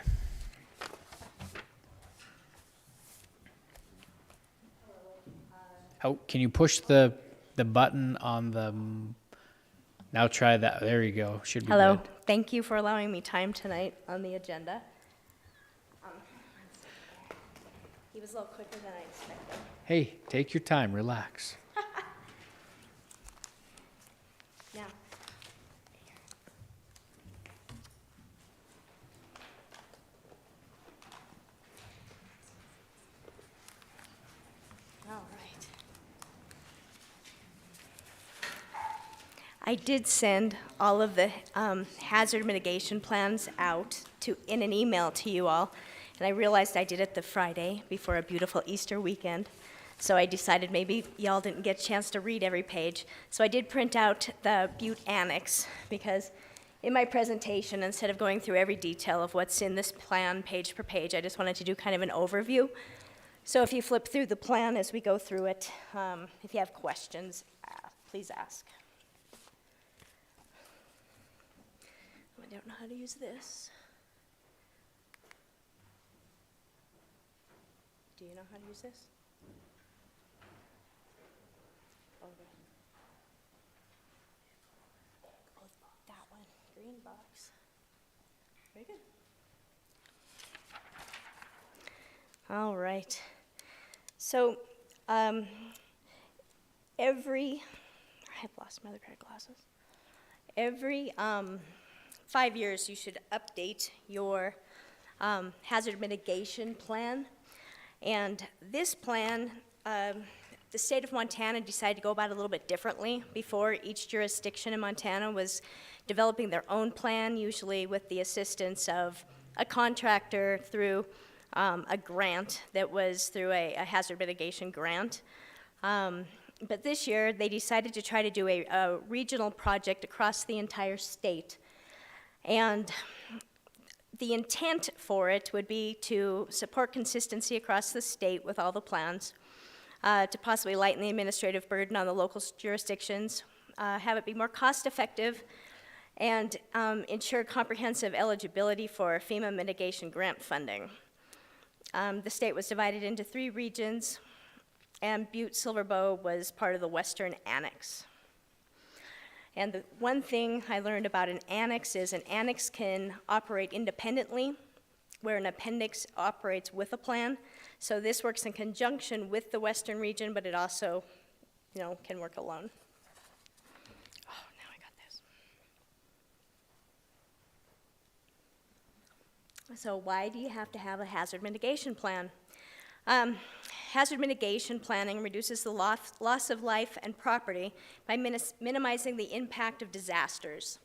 Oh, can you push the button on the, now try that, there you go, should be Hello. good. Thank you for allowing me time tonight on the agenda. He was a little quicker than I expected. Hey, take your time, relax. Now, all right. I did send all of the hazard mitigation plans out in an email to you all, and I realized I did it the Friday before a beautiful Easter weekend. So I decided maybe y'all didn't get a chance to read every page. So I did print out the Butte Annex, because in my presentation, instead of going through every detail of what's in this plan page per page, I just wanted to do kind of an overview. So if you flip through the plan as we go through it, if you have questions, please ask. I don't know how to use this. Do you know how to use this? Okay. Oh, that one, green box. Very good. All right. So, I've lost my other pair of glasses. Every 5 years, you should update your hazard mitigation plan. And this plan, the state of Montana decided to go about it a little bit differently. Before, each jurisdiction in Montana was developing their own plan, usually with the assistance of a contractor through a grant that was through a hazard mitigation grant. But this year, they decided to try to do a regional project across the entire state. And the intent for it would be to support consistency across the state with all the plans, to possibly lighten the administrative burden on the local jurisdictions, have it be more cost-effective, and ensure comprehensive eligibility for FEMA mitigation grant funding. The state was divided into 3 regions, and Butte-Silver was part of the Western Annex. And the one thing I learned about an annex is an annex can operate independently, where an appendix operates with a plan. So this works in conjunction with the Western region, but it also, can work alone. Oh, now I got this. So why do you have to have a hazard mitigation plan? Hazard mitigation planning reduces the loss of life and property by minimizing the impact of disasters.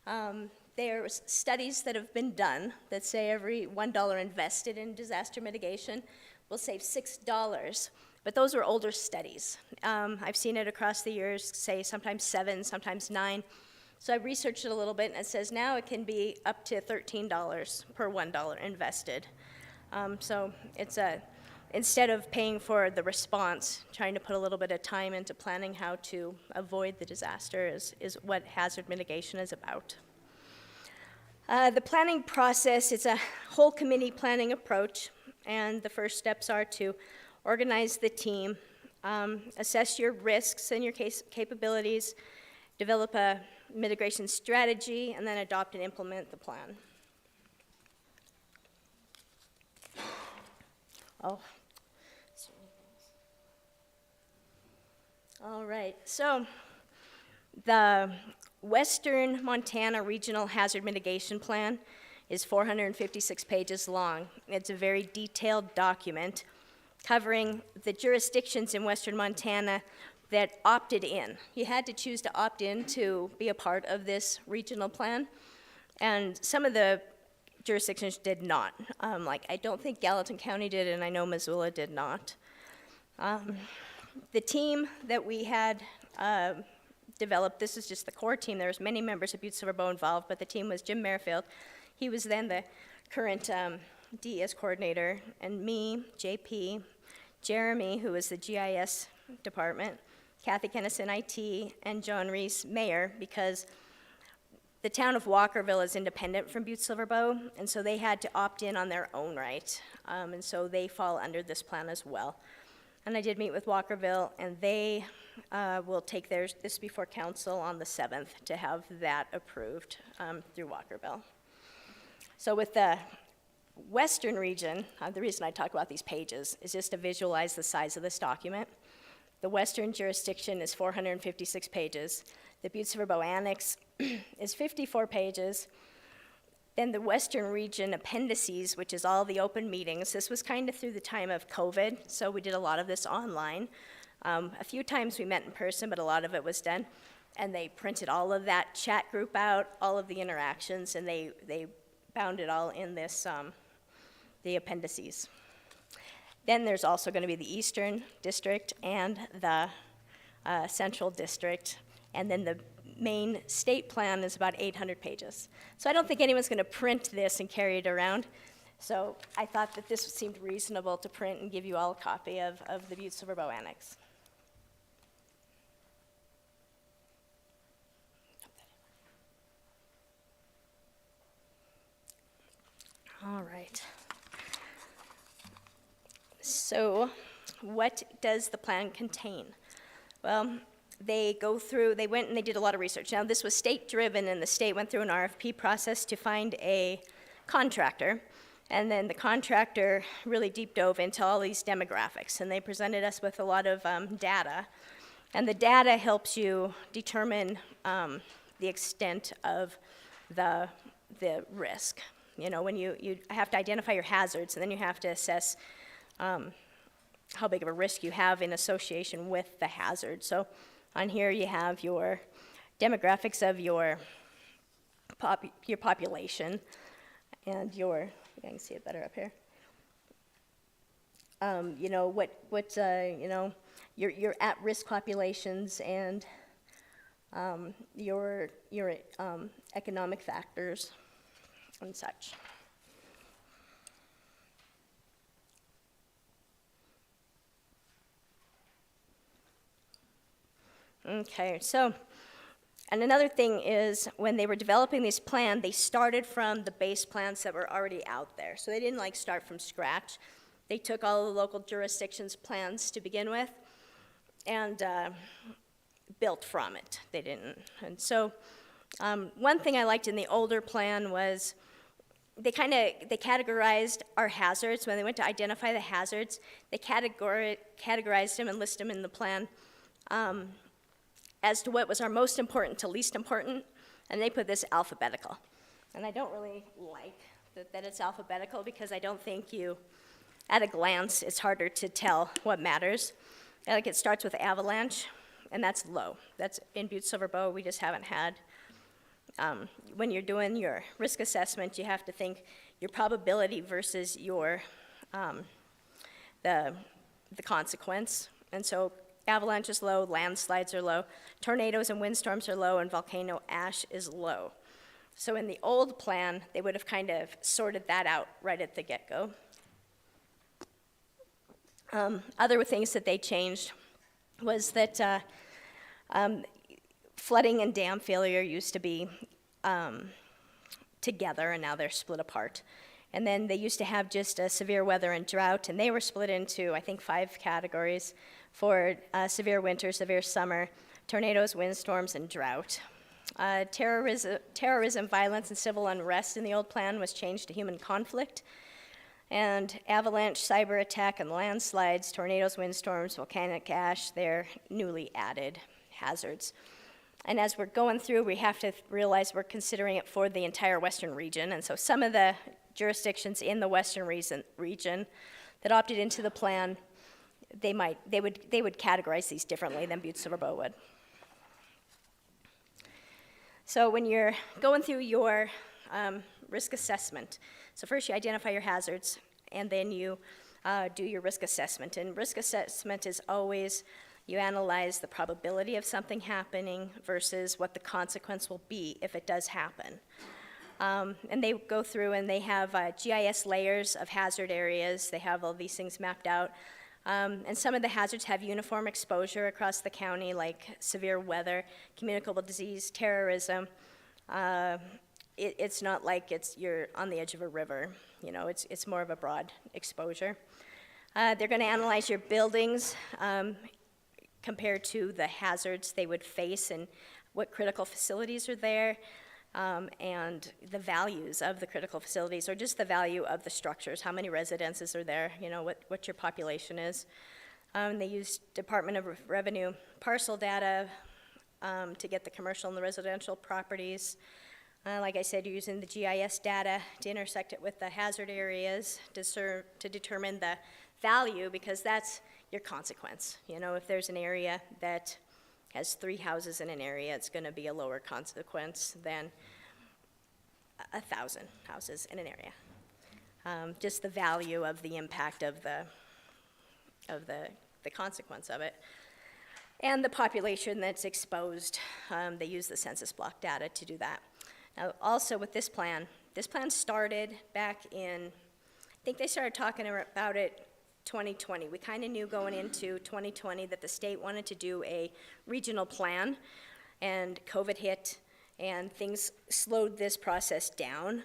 There are studies that have been done that say every $1 invested in disaster mitigation will save $6, but those are older studies. I've seen it across the years, say sometimes 7, sometimes 9. So I researched it a little bit, and it says now it can be up to $13 per $1 invested. So it's instead of paying for the response, trying to put a little bit of time into planning how to avoid the disaster is what hazard mitigation is about. The planning process is a whole committee planning approach. And the first steps are to organize the team, assess your risks and your capabilities, develop a mitigation strategy, and then adopt and implement the plan. Oh. All right, so the Western Montana Regional Hazard Mitigation Plan is 456 pages long. It's a very detailed document covering the jurisdictions in Western Montana that opted in. You had to choose to opt in to be a part of this regional plan, and some of the jurisdictions did not. Like, I don't think Gallatin County did, and I know Missoula did not. The team that we had developed, this is just the core team. There was many members of Butte-Silver Bow involved, but the team was Jim Merrifield. He was then the current DES coordinator, and me, JP, Jeremy, who was the GIS department, Kathy Kennison, IT, and John Reese, mayor, because the town of Walkerville is independent from Butte-Silver Bow, and so they had to opt in on their own right, and so they fall under this plan as well. And I did meet with Walkerville, and they will take this before council on the 7th to have that approved through Walkerville. So with the Western region, the reason I talk about these pages is just to visualize the size of this document. The Western jurisdiction is 456 pages. The Butte-Silver Bow Annex is 54 pages. Then the Western region appendices, which is all the open meetings. This was kind of through the time of COVID, so we did a lot of this online. A few times we met in person, but a lot of it was done. And they printed all of that chat group out, all of the interactions, and they bound it all in this, the appendices. Then there's also going to be the Eastern District and the Central District, and then the main state plan is about 800 pages. So I don't think anyone's going to print this and carry it around. So I thought that this seemed reasonable to print and give you all a copy of the Butte-Silver Bow Annex. All right. So what does the plan contain? Well, they went and they did a lot of research. Now, this was state-driven, and the state went through an RFP process to find a contractor, and then the contractor really deep dove into all these demographics, and they presented us with a lot of data, and the data helps you determine the extent of the risk. You know, when you have to identify your hazards, and then you have to assess how big of a risk you have in association with the hazard. So on here you have your demographics of your population and I can see it better up here. You know, you know, your at-risk populations and your economic factors and such. Okay, so, and another thing is when they were developing this plan, they started from the base plans that were already out there. So they didn't like start from scratch. They took all the local jurisdictions' plans to begin with and built from it. They didn't. And so one thing I liked in the older plan was they categorized our hazards. When they went to identify the hazards, they categorized them and listed them in the plan as to what was our most important to least important, and they put this alphabetical. And I don't really like that it's alphabetical because I don't think at a glance, it's harder to tell what matters. Like it starts with avalanche, and that's low. That's in Butte-Silver Bow, we just haven't had. When you're doing your risk assessment, you have to think your probability versus your, the consequence. And so avalanche is low, landslides are low, tornadoes and windstorms are low, and volcano ash is low. So in the old plan, they would have kind of sorted that out right at the get-go. Other things that they changed was that flooding and dam failure used to be together, and now they're split apart. And then they used to have just severe weather and drought, and they were split into, I think, 5 categories for severe winter, severe summer, tornadoes, windstorms, and drought. Terrorism, violence, and civil unrest in the old plan was changed to human conflict. And avalanche, cyber attack, and landslides, tornadoes, windstorms, volcanic ash, they're newly added hazards. And as we're going through, we have to realize we're considering it for the entire western region. And so some of the jurisdictions in the western region that opted into the plan, they would categorize these differently than Butte-Silver Bow would. So when you're going through your risk assessment, so first you identify your hazards, and then you do your risk assessment. And risk assessment is always, you analyze the probability of something happening versus what the consequence will be if it does happen. And they go through and they have GIS layers of hazard areas. They have all these things mapped out. And some of the hazards have uniform exposure across the county, like severe weather, communicable disease, terrorism. It's not like you're on the edge of a river. You know, it's more of a broad exposure. They're going to analyze your buildings compared to the hazards they would face and what critical facilities are there, and the values of the critical facilities, or just the value of the structures, how many residences are there, you know, what your population is. They use Department of Revenue parcel data to get the commercial and the residential properties. Like I said, you're using the GIS data to intersect it with the hazard areas to determine the value, because that's your consequence. You know, if there's an area that has 3 houses in an area, it's going to be a lower consequence than 1,000 houses in an area. Just the value of the impact of the consequence of it. And the population that's exposed, they use the census block data to do that. Now, also with this plan started back in, I think they started talking about it 2020. We kind of knew going into 2020 that the state wanted to do a regional plan, and COVID hit, and things slowed this process down.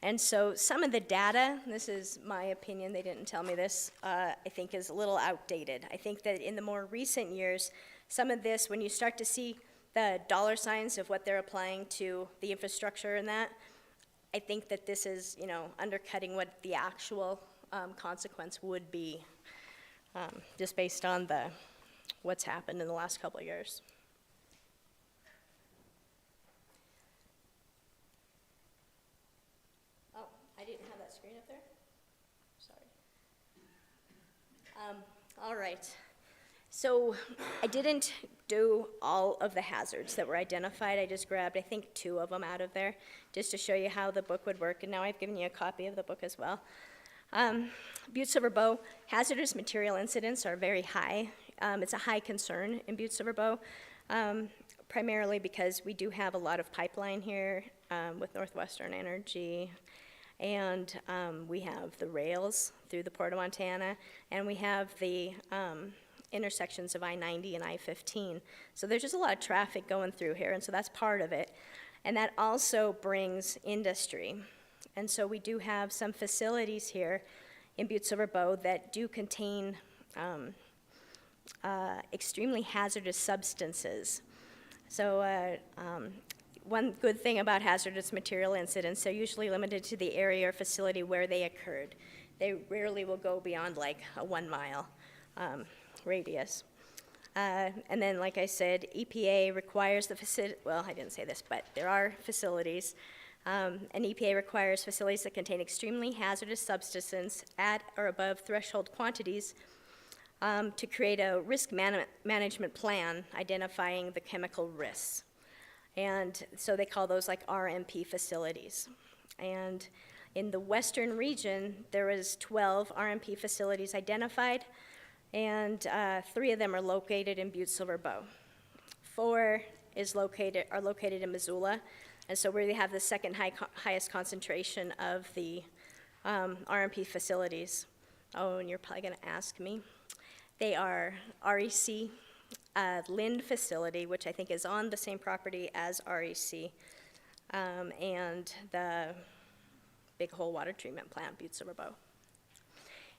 And so some of the data, this is my opinion, they didn't tell me this, I think is a little outdated. I think that in the more recent years, some of this, when you start to see the dollar signs of what they're applying to the infrastructure and that, I think that this is, you know, undercutting what the actual consequence would be, just based on what's happened in the last couple of years. Oh, I didn't have that screen up there? Sorry. All right. So I didn't do all of the hazards that were identified. I just grabbed, I think, 2 of them out of there, just to show you how the book would work. And now I've given you a copy of the book as well. Butte-Silver Bow, hazardous material incidents are very high. It's a high concern in Butte-Silver Bow, primarily because we do have a lot of pipeline here with Northwestern Energy, and we have the rails through the Port of Montana, and we have the intersections of I-90 and I-15. So there's just a lot of traffic going through here, and so that's part of it. And that also brings industry. And so we do have some facilities here in Butte-Silver Bow that do contain extremely hazardous substances. So one good thing about hazardous material incidents, they're usually limited to the area or facility where they occurred. They rarely will go beyond like a 1 mile radius. And then, like I said, EPA requires the facility, well, I didn't say this, but there are facilities, and EPA requires facilities that contain extremely hazardous substances at or above threshold quantities to create a risk management plan identifying the chemical risks. And so they call those like RMP facilities. And in the western region, there was 12 RMP facilities identified, and 3 of them are located in Butte-Silver Bow. 4 are located in Missoula, and so we have the second highest concentration of the RMP facilities. Oh, and you're probably going to ask me. They are REC Lind facility, which I think is on the same property as REC, and the big whole water treatment plant, Butte-Silver.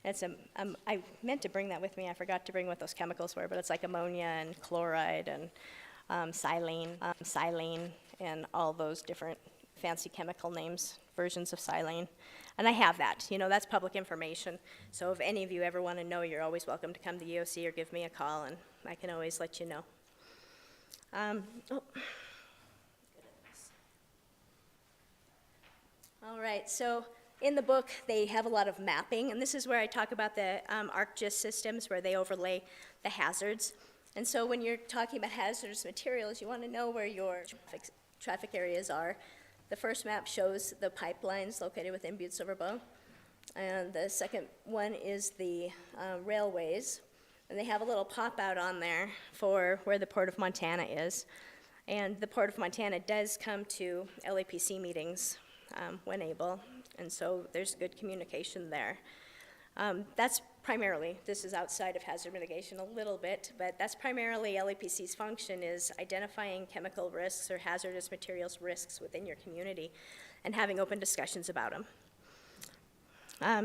It's I meant to bring that with me. I forgot to bring what those chemicals were, but it's like ammonia and chloride and xylene, and all those different fancy chemical names, versions of xylene. And I have that. That's public information. So if any of you ever want to know, you're always welcome to come to EOC or give me a call, and I can always let you know. All right, so in the book, they have a lot of mapping, and this is where I talk about the ArcGIS systems, where they overlay the hazards. And so when you're talking about hazardous materials, you want to know where your traffic areas are. The first map shows the pipelines located within Butte-Silver, and the second one is the railways. And they have a little pop-out on there for where the Port of Montana is. And the Port of Montana does come to LAPC meetings when able, and so there's good communication there. That's primarily, this is outside of hazard mitigation a little bit, but that's primarily LAPC's function, is identifying chemical risks or hazardous materials risks within your community and having open discussions about them.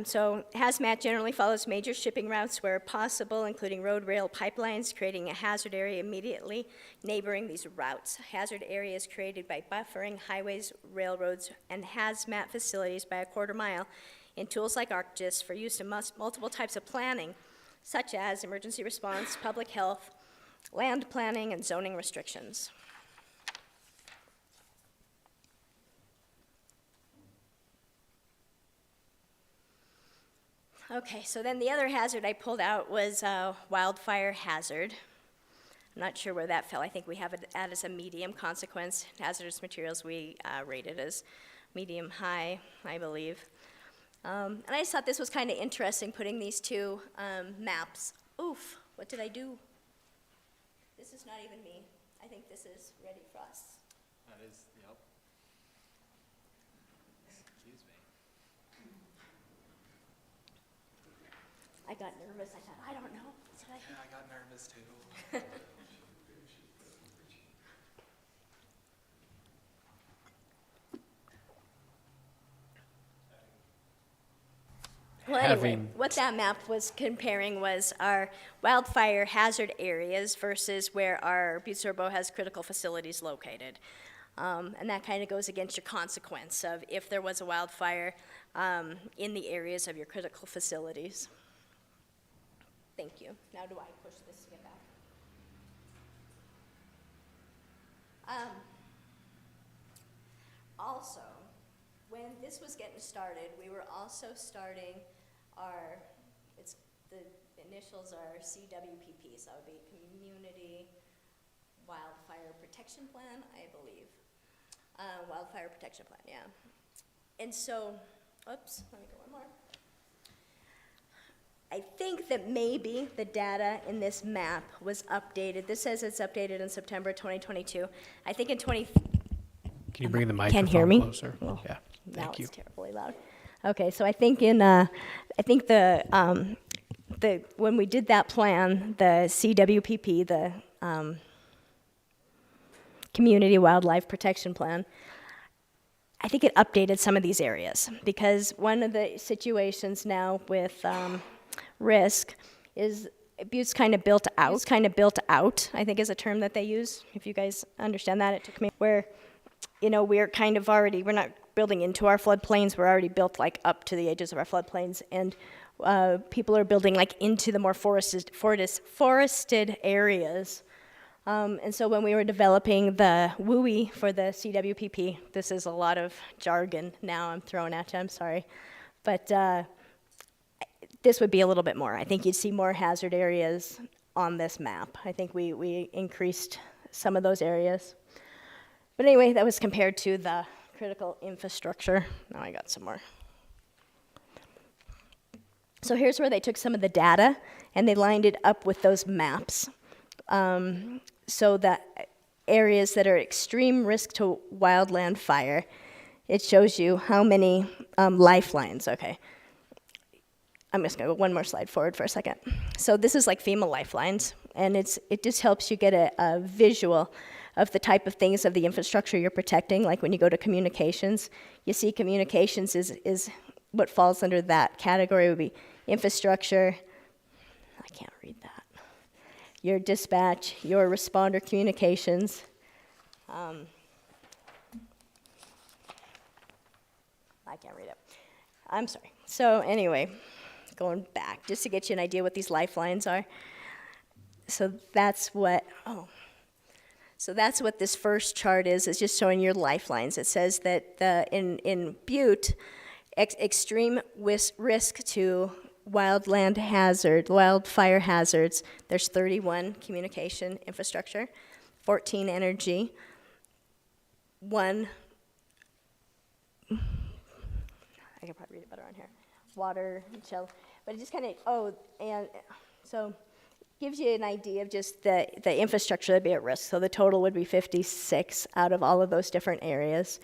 So hazmat generally follows major shipping routes where possible, including road, rail, pipelines, creating a hazard area immediately neighboring these routes. Hazard areas created by buffering highways, railroads, and hazmat facilities by a quarter mile in tools like ArcGIS for use in multiple types of planning, such as emergency response, public health, land planning, and zoning restrictions. Okay, so then the other hazard I pulled out was wildfire hazard. I'm not sure where that fell. I think we have it as a medium consequence. Hazardous materials we rated as medium high, I believe. And I just thought this was kind of interesting, putting these two maps. Oof, what did I do? This is not even me. I think this is Ready Frost. That is, yep. Excuse me. I got nervous. I thought, I don't know. Yeah, I got nervous too. Well, anyway, Having- what that map was comparing was our wildfire hazard areas versus where our Butte-Silver has critical facilities located. And that kind of goes against your consequence of if there was a wildfire in the areas of your critical facilities. Thank you. Now do I push this to get back? Also, when this was getting started, we were also starting the initials are CWPP, so it would be Community Wildfire Protection Plan, I believe. Wildfire Protection Plan, yeah. And so, oops, let me go one more. I think that maybe the data in this map was updated. This says it's updated in September 2022. I think in Can you bring the microphone hear me? closer? Oh, Yeah, now thank you. it's terribly loud. Okay, so I think when we did that plan, the CWPP, the Community Wildlife Protection Plan, I think it updated some of these areas, because one of the situations now with risk is Butte's kind of built out, I think is a term that they use. If you guys understand that, it took me where, we're kind of already, we're not building into our floodplains, we're already built like up to the edges of our floodplains, and people are building like into the more forested areas. And so when we were developing the WUI for the CWPP, this is a lot of jargon now I'm throwing at you, I'm sorry. But this would be a little bit more. I think you'd see more hazard areas on this map. I think we increased some of those areas. But anyway, that was compared to the critical infrastructure. Now I got some more. So here's where they took some of the data and they lined it up with those maps. So that areas that are extreme risk to wildland fire, it shows you how many lifelines. Okay, I'm just gonna go one more slide forward for a second. So this is like FEMA lifelines, and it just helps you get a visual of the type of things of the infrastructure you're protecting. Like when you go to communications, you see communications is what falls under that category would be infrastructure. I can't read that. Your dispatch, your responder communications. I can't read it. I'm sorry. So anyway, going back, just to get you an idea what these lifelines are. So that's what, so that's what this first chart is. It's just showing your lifelines. It says that in Butte, extreme risk to wildfire hazards, there's 31 communication infrastructure, 14 energy, 1, I can probably read it better on here, water, shell, but it just kind of, and so gives you an idea of just the infrastructure that'd be at risk. So the total would be 56 out of all of those different areas,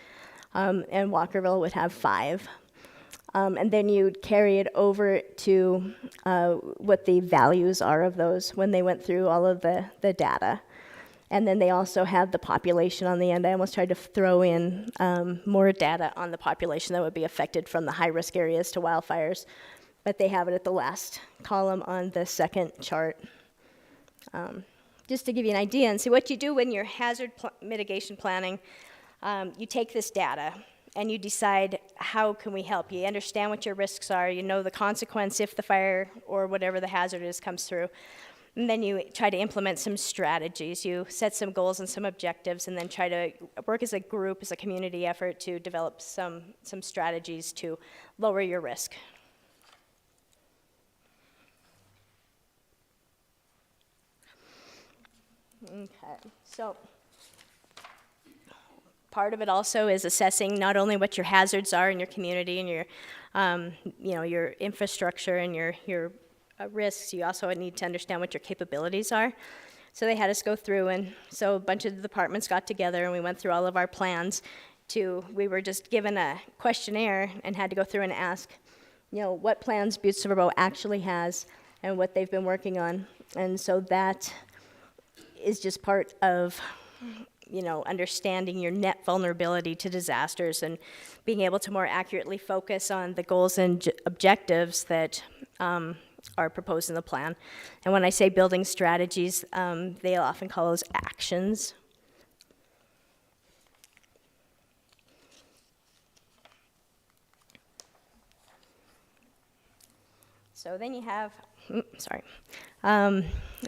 and Walkerville would have 5. And then you'd carry it over to what the values are of those when they went through all of the data. And then they also have the population on the end. I almost tried to throw in more data on the population that would be affected from the high-risk areas to wildfires, but they have it at the last column on the second chart. Just to give you an idea, and see what you do when you're hazard mitigation planning, you take this data and you decide how can we help. You understand what your risks are, you know the consequence if the fire or whatever the hazard is comes through. And then you try to implement some strategies. You set some goals and some objectives, and then try to work as a group, as a community effort to develop some strategies to lower your risk. Okay, so part of it also is assessing not only what your hazards are in your community and your, your infrastructure and your risks. You also need to understand what your capabilities are. So they had us go through, and so a bunch of the departments got together and we went through all of our plans. We were just given a questionnaire and had to go through and ask, what plans Butte-Silver actually has and what they've been working on. And so that is just part of, understanding your net vulnerability to disasters and being able to more accurately focus on the goals and objectives that are proposed in the plan. And when I say building strategies, they'll often call those actions. So then you have,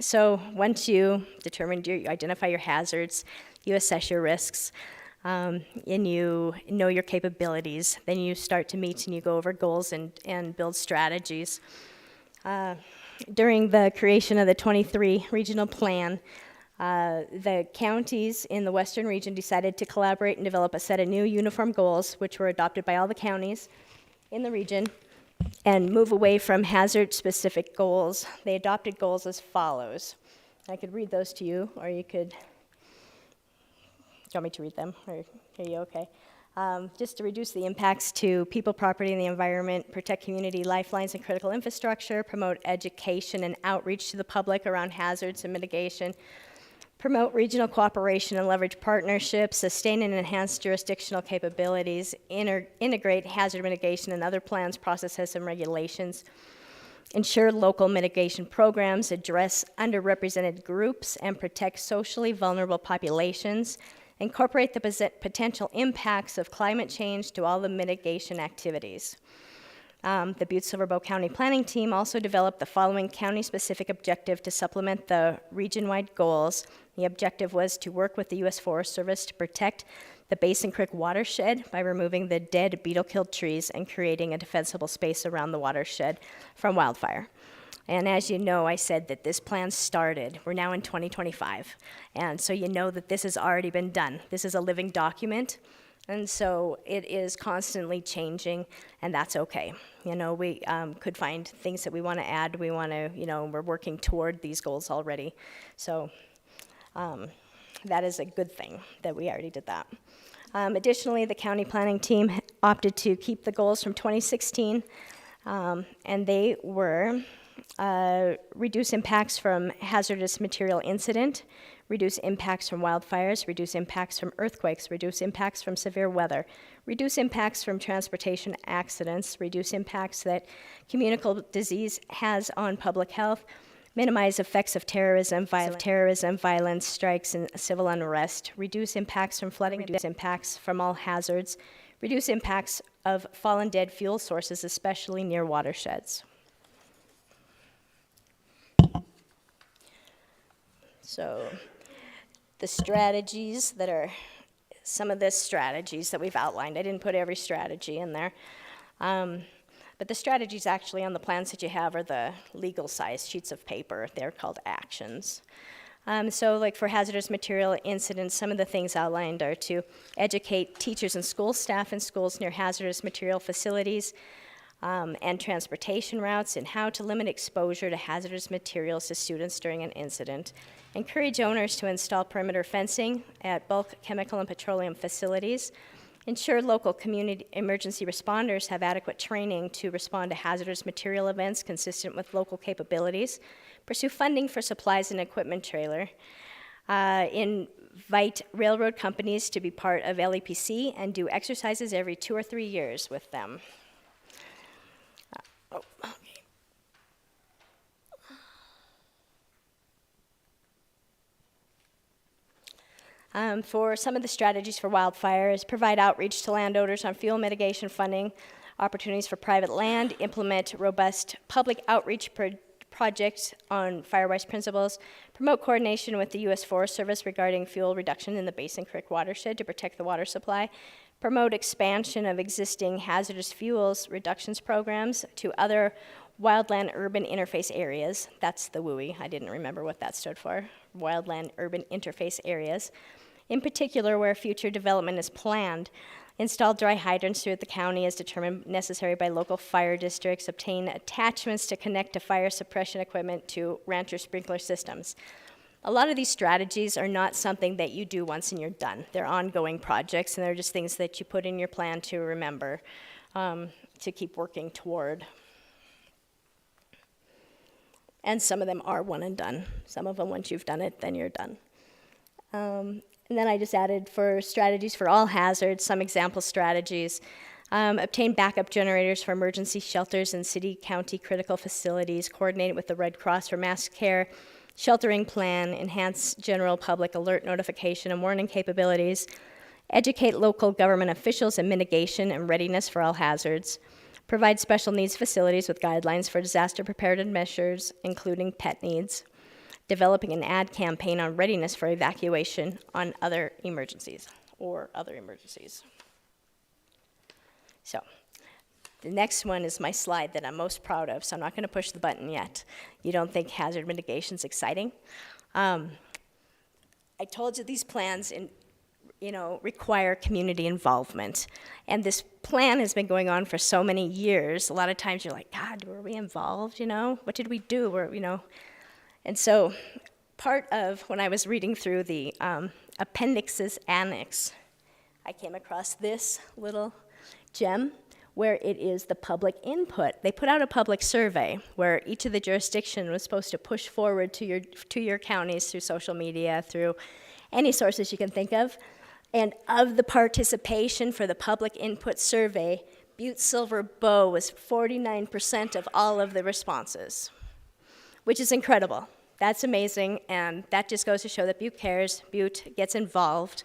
so once you identify your hazards, you assess your risks, and you know your capabilities, then you start to meet and you go over goals and build strategies. During the creation of the 23 regional plan, the counties in the western region decided to collaborate and develop a set of new uniform goals, which were adopted by all the counties in the region, and move away from hazard-specific goals. They adopted goals as follows. I could read those to you, or you could, do you want me to read them, or are you okay? Just to reduce the impacts to people, property, and the environment, protect community lifelines and critical infrastructure, promote education and outreach to the public around hazards and mitigation, promote regional cooperation and leverage partnerships, sustain and enhance jurisdictional capabilities, integrate hazard mitigation and other plans, processes, and regulations, ensure local mitigation programs, address underrepresented groups, and protect socially vulnerable populations, incorporate the potential impacts of climate change to all the mitigation activities. The Butte-Silver County Planning Team also developed the following county-specific objective to supplement the region-wide goals. The objective was to work with the U.S. Forest Service to protect the Basin Creek watershed by removing the dead beetle-killed trees and creating a defensible space around the watershed from wildfire. And as you know, I said that this plan started. We're now in 2025. And so you know that this has already been done. This is a living document. And so it is constantly changing, and that's okay. We could find things that we want to add. We want to, we're working toward these goals already. So that is a good thing that we already did that. Additionally, the county planning team opted to keep the goals from 2016, and they were, reduce impacts from hazardous material incident, reduce impacts from wildfires, reduce impacts from earthquakes, reduce impacts from severe weather, reduce impacts from transportation accidents, reduce impacts that communicable disease has on public health, minimize effects of terrorism, violence, strikes, and civil unrest, reduce impacts from flooding, reduce impacts from all hazards, reduce impacts of fallen dead fuel sources, especially near watersheds. So the strategies that are, some of the strategies that we've outlined, I didn't put every strategy in there, but the strategies actually on the plans that you have are the legal size sheets of paper. They're called actions. So like for hazardous material incidents, some of the things outlined are to educate teachers and school staff in schools near hazardous material facilities, and transportation routes, and how to limit exposure to hazardous materials to students during an incident. Encourage owners to install perimeter fencing at bulk chemical and petroleum facilities. Ensure local community emergency responders have adequate training to respond to hazardous material events consistent with local capabilities. Pursue funding for supplies and equipment trailer. Invite railroad companies to be part of LEPC and do exercises every 2 or 3 years with them. For some of the strategies for wildfires, provide outreach to landowners on fuel mitigation funding, opportunities for private land, implement robust public outreach projects on fire-wise principles, promote coordination with the U.S. Forest Service regarding fuel reduction in the Basin Creek watershed to protect the water supply, promote expansion of existing hazardous fuels reductions programs to other wildland-urban interface areas. That's the WUI. I didn't remember what that stood for. Wildland-urban interface areas. In particular, where future development is planned, install dry hydrants throughout the county as determined necessary by local fire districts, obtain attachments to connect to fire suppression equipment to rancher sprinkler systems. A lot of these strategies are not something that you do once and you're done. They're ongoing projects, and they're just things that you put in your plan to remember, to keep working toward. And some of them are one and done. Some of them, once you've done it, then you're done. And then I just added for strategies for all hazards, some example strategies. Obtain backup generators for emergency shelters and city, county critical facilities, coordinate with the Red Cross for mass care, sheltering plan, enhance general public alert notification and warning capabilities, educate local government officials in mitigation and readiness for all hazards, provide special needs facilities with guidelines for disaster preparedness measures, including pet needs, developing an ad campaign on readiness for evacuation on other emergencies. So, the next one is my slide that I'm most proud of, so I'm not going to push the button yet. You don't think hazard mitigation is exciting? I told you these plans require community involvement. And this plan has been going on for so many years. A lot of times you're like, God, were we involved, What did we do? And so part of, when I was reading through the appendixes annex, I came across this little gem where it is the public input. They put out a public survey where each of the jurisdiction was supposed to push forward to your counties through social media, through any sources you can think of. And of the participation for the public input survey, Butte-Silver Bow was 49% of all of the responses, which is incredible. That's amazing, and that just goes to show that Butte cares, Butte gets involved.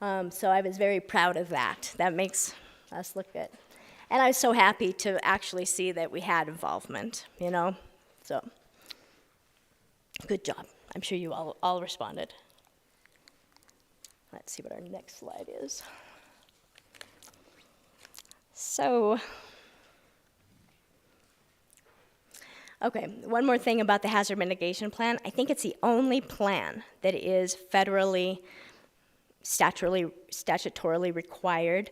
So I was very proud of that. That makes us look good. And I was so happy to actually see that we had involvement, So, good job. I'm sure you all responded. Let's see what our next slide is. So, okay, one more thing about the hazard mitigation plan. I think it's the only plan that is federally, statutorily required.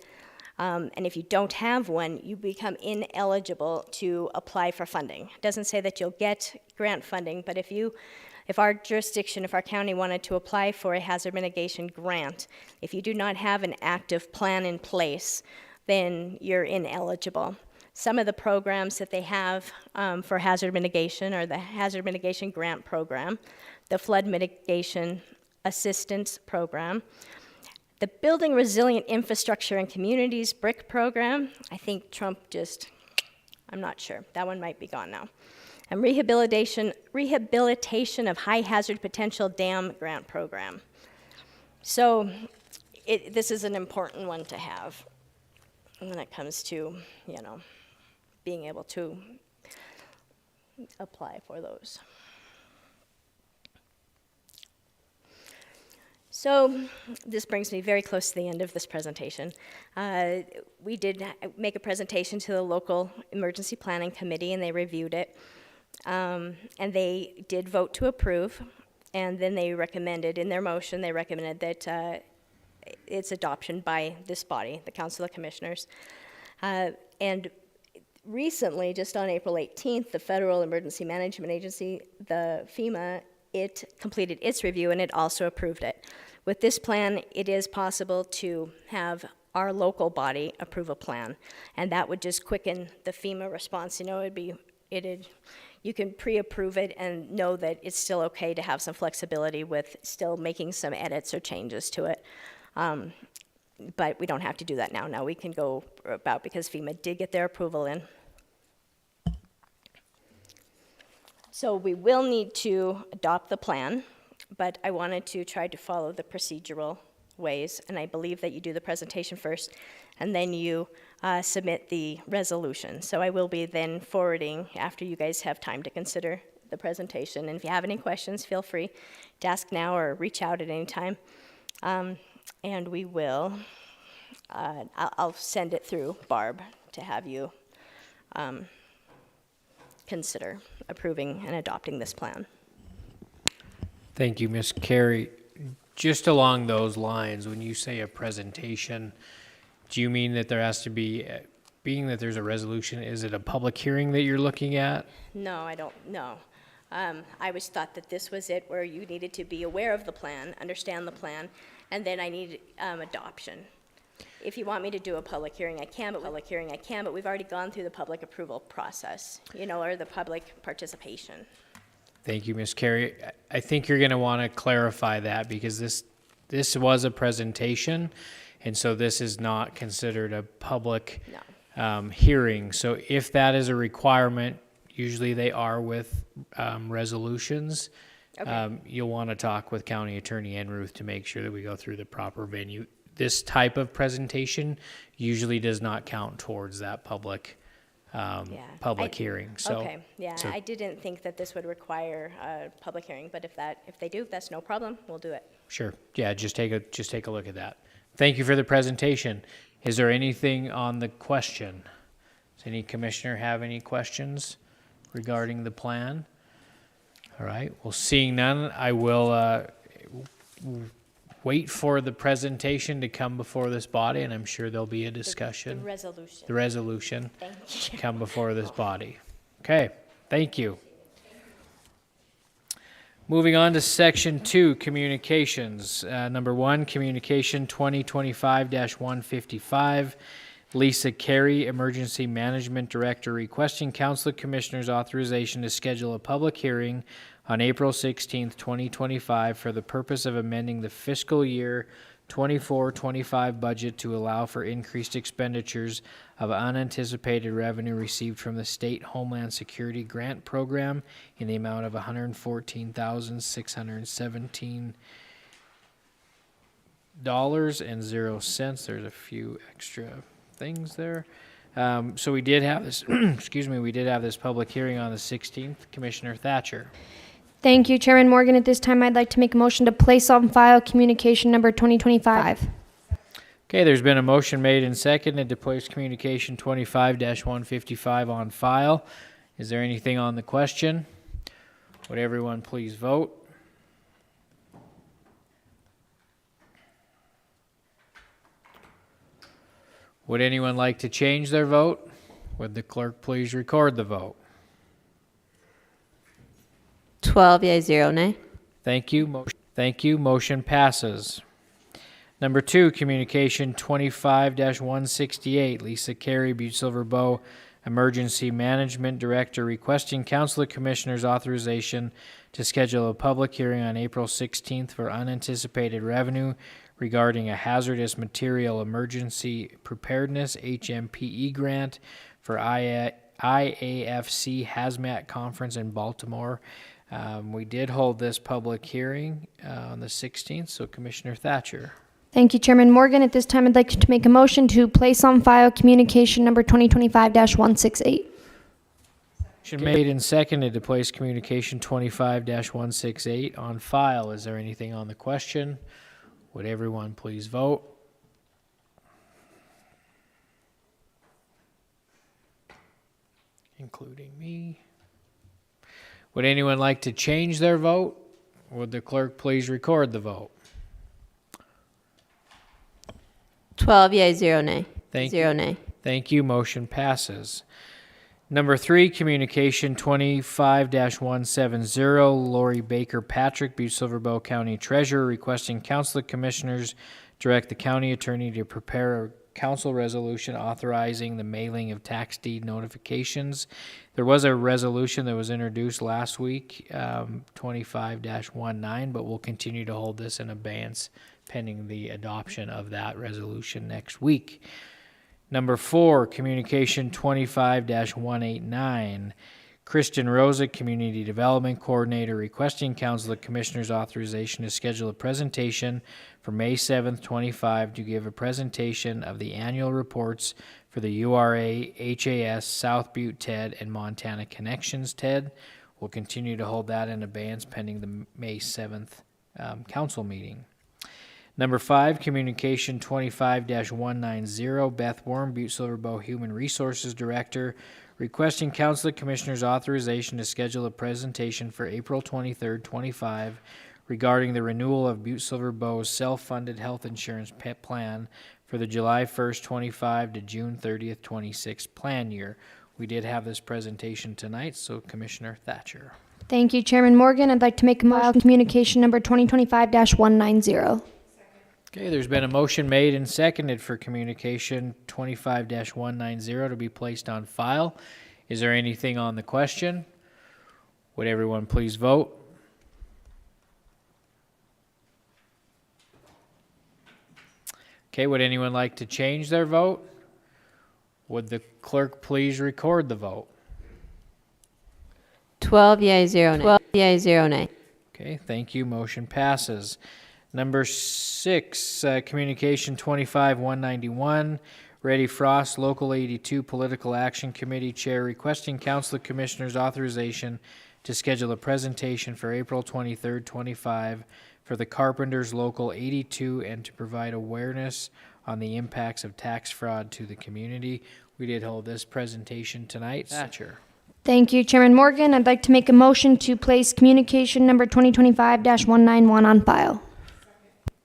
And if you don't have one, you become ineligible to apply for funding. It doesn't say that you'll get grant funding, but if our jurisdiction, if our county wanted to apply for a hazard mitigation grant, if you do not have an active plan in place, then you're ineligible. some of the programs that they have for hazard mitigation are the Hazard Mitigation Grant Program, the Flood Mitigation Assistance Program, the Building Resilient Infrastructure and Communities BRIC Program. I think Trump I'm not sure. That one might be gone now. And rehabilitation of high hazard potential dam grant program. So this is an important one to have when it comes to, being able to apply for those. So this brings me very close to the end of this presentation. We did make a presentation to the local emergency planning committee, and they reviewed it. And they did vote to approve, and then they recommended, in their motion, they recommended that its adoption by this body, the Council of Commissioners. And recently, just on April 18th, the Federal Emergency Management Agency, the FEMA, it completed its review and it also approved it. With this plan, it is possible to have our local body approve a plan, and that would just quicken the FEMA response. You can pre-approve it and know that it's still okay to have some flexibility with still making some edits or changes to it. But we don't have to do that now. Now we can go about, because FEMA did get their approval in. So we will need to adopt the plan, but I wanted to try to follow the procedural ways, and I believe that you do the presentation first, and then you submit the resolution. So I will be then forwarding, after you guys have time to consider the presentation, and if you have any questions, feel free to ask now or reach out at any time. And we will, I'll send it through Barb to have you consider approving and adopting this plan. Thank you, Ms. Carey. Just along those lines, when you say a presentation, do you mean that there has to be, being that there's a resolution, is it a public hearing that you're looking at? No, I don't, no. I always thought that this was it, where you needed to be aware of the plan, understand the plan, and then I need adoption. If you want me to do a public hearing, I can, but we've already gone through the public approval process, or the public participation. Thank you, Ms. Carey. I think you're going to want to clarify that, because this was a presentation, and so this is not considered a public hearing. So if that is a requirement, usually they are with resolutions. Okay. You'll want to talk with County Attorney Enruth to make sure that we go through the proper venue. This type of presentation usually does not count towards that public hearing. So, okay, yeah, so I didn't think that this would require a public hearing, but if they do, that's no problem. We'll do it. Sure. Yeah, just take a look at that. Thank you for the presentation. Is there anything on the question? Does any commissioner have any questions regarding the plan? All right. Well, seeing none, I will wait for the presentation to come before this body, and I'm sure there'll be a discussion. The resolution Thank you. come before this body. Okay. Thank you. Moving on to section 2, communications. Number 1, communication 2025-155. Lisa Carey, Emergency Management Director, requesting Council of Commissioners authorization to schedule a public hearing on April 16th, 2025 for the purpose of amending the fiscal year 24-25 budget to allow for increased expenditures of unanticipated revenue received from the State Homeland Security Grant Program in the amount of $114,617.00. There's a few extra things there. So we did have this, we did have this public hearing on the 16th. Commissioner Thatcher. Thank you, Chairman Morgan. At this time, I'd like to make a motion to place on file communication number 2025. Okay, there's been a motion made and seconded to place communication 25-155 on file. Is there anything on the question? Would everyone please vote? Would anyone like to change their vote? Would the clerk please record the vote? 12 yea, 0 nay. Thank you. Thank you. Motion passes. Number 2, communication 25-168. Lisa Carey, Butte-Silver Bow, Emergency Management Director, requesting Council of Commissioners authorization to schedule a public hearing on April 16th for unanticipated revenue regarding a hazardous material emergency preparedness HMPE grant for IAFC Hazmat Conference in Baltimore. We did hold this public hearing on the 16th, so Commissioner Thatcher. Thank you, Chairman Morgan. At this time, I'd like to make a motion to place on file communication number 2025-168. Motion made and seconded to place communication 25-168 on file. Is there anything on the question? Would everyone please vote? Including me. Would anyone like to change their vote? Would the clerk please record the vote? 12 yea, 0 nay. Thank 0 nay. Thank you. Motion passes. Number 3, communication 25-170, Lori Baker Patrick, Butte-Silver Bow County Treasurer, requesting Council of Commissioners direct the county attorney to prepare a council resolution authorizing the mailing of tax deed notifications. There was a resolution that was introduced last week, 25-19, but we'll continue to hold this in abeyance pending the adoption of that resolution next week. Number 4, communication 25-189, Kristen Rosa, Community Development Coordinator, requesting Council of Commissioners authorization to schedule a presentation for May 7th, 25 to give a presentation of the annual reports for the URA, HAS, South Butte TED, and Montana Connections TED. We'll continue to hold that in abeyance pending the May 7th council meeting. Number 5, communication 25-190, Beth Worm, Butte-Silver Bow Human Resources Director, requesting Council of Commissioners authorization to schedule a presentation for April 23rd, 25 regarding the renewal of Butte-Silver Bow's self-funded health insurance plan for the July 1st, 25 to June 30th, 26 plan year. We did have this presentation tonight, so Commissioner Thatcher. Thank you, Chairman Morgan. I'd like to make a motion communication number 2025-190. Okay, there's been a motion made and seconded for communication 25-190 to be placed on file. Is there anything on the question? Would everyone please vote? Okay, would anyone like to change their vote? Would the clerk please record the vote? 12 yea, 0 nay. 12 yea, 0 nay. Okay, thank you. Motion passes. Number 6, communication 25-191, Reddy Frost, Local 82 Political Action Committee Chair, requesting Council of Commissioners authorization to schedule a presentation for April 23rd, 25 for the Carpenters Local 82 and to provide awareness on the impacts of tax fraud to the community. We did hold this presentation tonight. Thatcher. Thank you, Chairman Morgan. I'd like to make a motion to place communication number 2025-191 on file.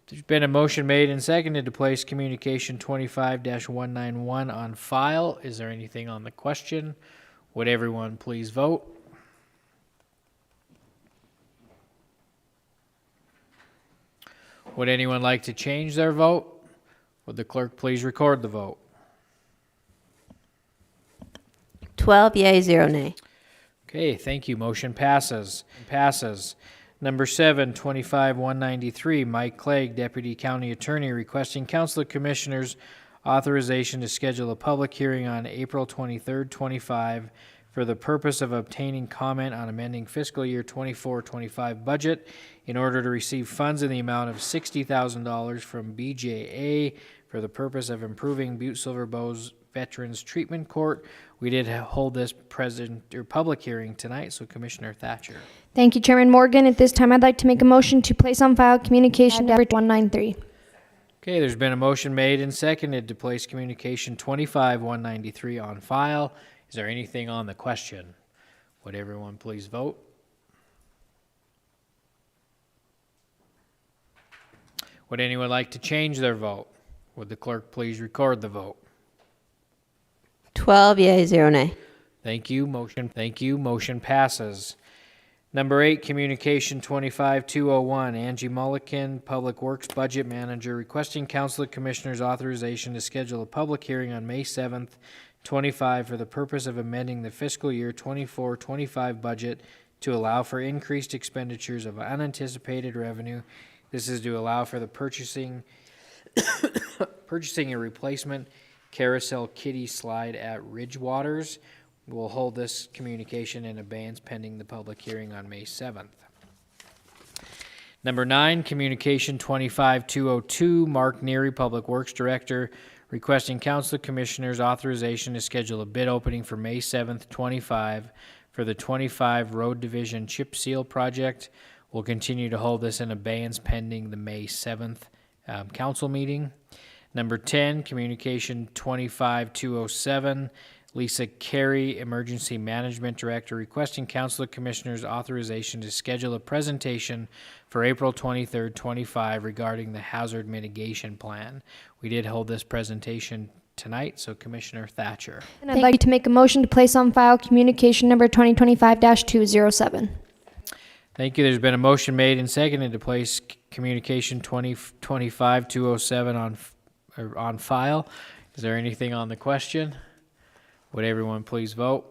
There's been a motion made and seconded to place communication 25-191 on file. Is there anything on the question? Would everyone please vote? Would anyone like to change their vote? Would the clerk please record the vote? 12 yea, 0 nay. Okay, thank you. Motion passes. Number 7, 25-193, Mike Clegg, Deputy County Attorney, requesting Council of Commissioners authorization to schedule a public hearing on April 23rd, 25 for the purpose of obtaining comment on amending fiscal year 24-25 budget in order to receive funds in the amount of $60,000 from BJA for the purpose of improving Butte-Silver Bow's Veterans Treatment Court. We did hold this public hearing tonight, so Commissioner Thatcher. Thank you, Chairman Morgan. At this time, I'd like to make a motion to place on file communication number 193. Okay, there's been a motion made and seconded to place communication 25-193 on file. Is there anything on the question? Would everyone please vote? Would anyone like to change their vote? Would the clerk please record the vote? 12 yea, 0 nay. Thank you. Motion passes. Number 8, communication 25-201, Angie Mulliken, Public Works Budget Manager, requesting Council of Commissioners authorization to schedule a public hearing on May 7th, 25 for the purpose of amending the fiscal year 24-25 budget to allow for increased expenditures of unanticipated revenue. This is to allow for the purchasing a replacement carousel kiddie slide at Ridgewaters. We'll hold this communication in abeyance pending the public hearing on May 7th. Number 9, Communication 25-202, Mark Neary, Public Works Director, requesting Council of Commissioners authorization to schedule a bid opening for May 7th, 25 for the 25 Road Division Chip Seal Project. We'll continue to hold this in abeyance pending the May 7th council meeting. Number 10, Communication 25-207, Lisa Carey, Emergency Management Director, requesting Council of Commissioners authorization to schedule a presentation for April 23rd, 25 regarding the hazard mitigation plan. We did hold this presentation tonight, so Commissioner Thatcher. And I'd like to make a motion to place on file communication number 2025-207. Thank you. There's been a motion made and seconded to place Communication 2025-207 on file. Is there anything on the question? Would everyone please vote?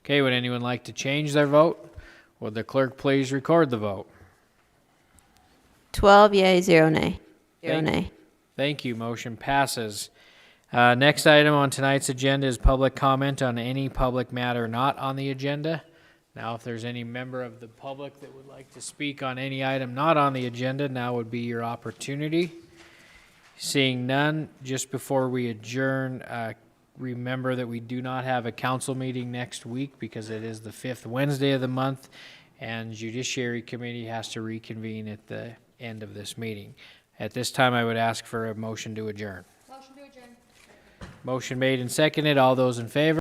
Okay, would anyone like to change their vote? Would the clerk please record the vote? 12 yea, 0 nay. 0 nay. Thank you. Motion passes. Next item on tonight's agenda is public comment on any public matter not on the agenda. Now, if there's any member of the public that would like to speak on any item not on the agenda, now would be your opportunity. Seeing none, just before we adjourn, remember that we do not have a council meeting next week because it is the 5th Wednesday of the month, and Judiciary Committee has to reconvene at the end of this meeting. At this time, I would ask for a motion to adjourn. Motion to adjourn. Motion made and seconded. All those in favor?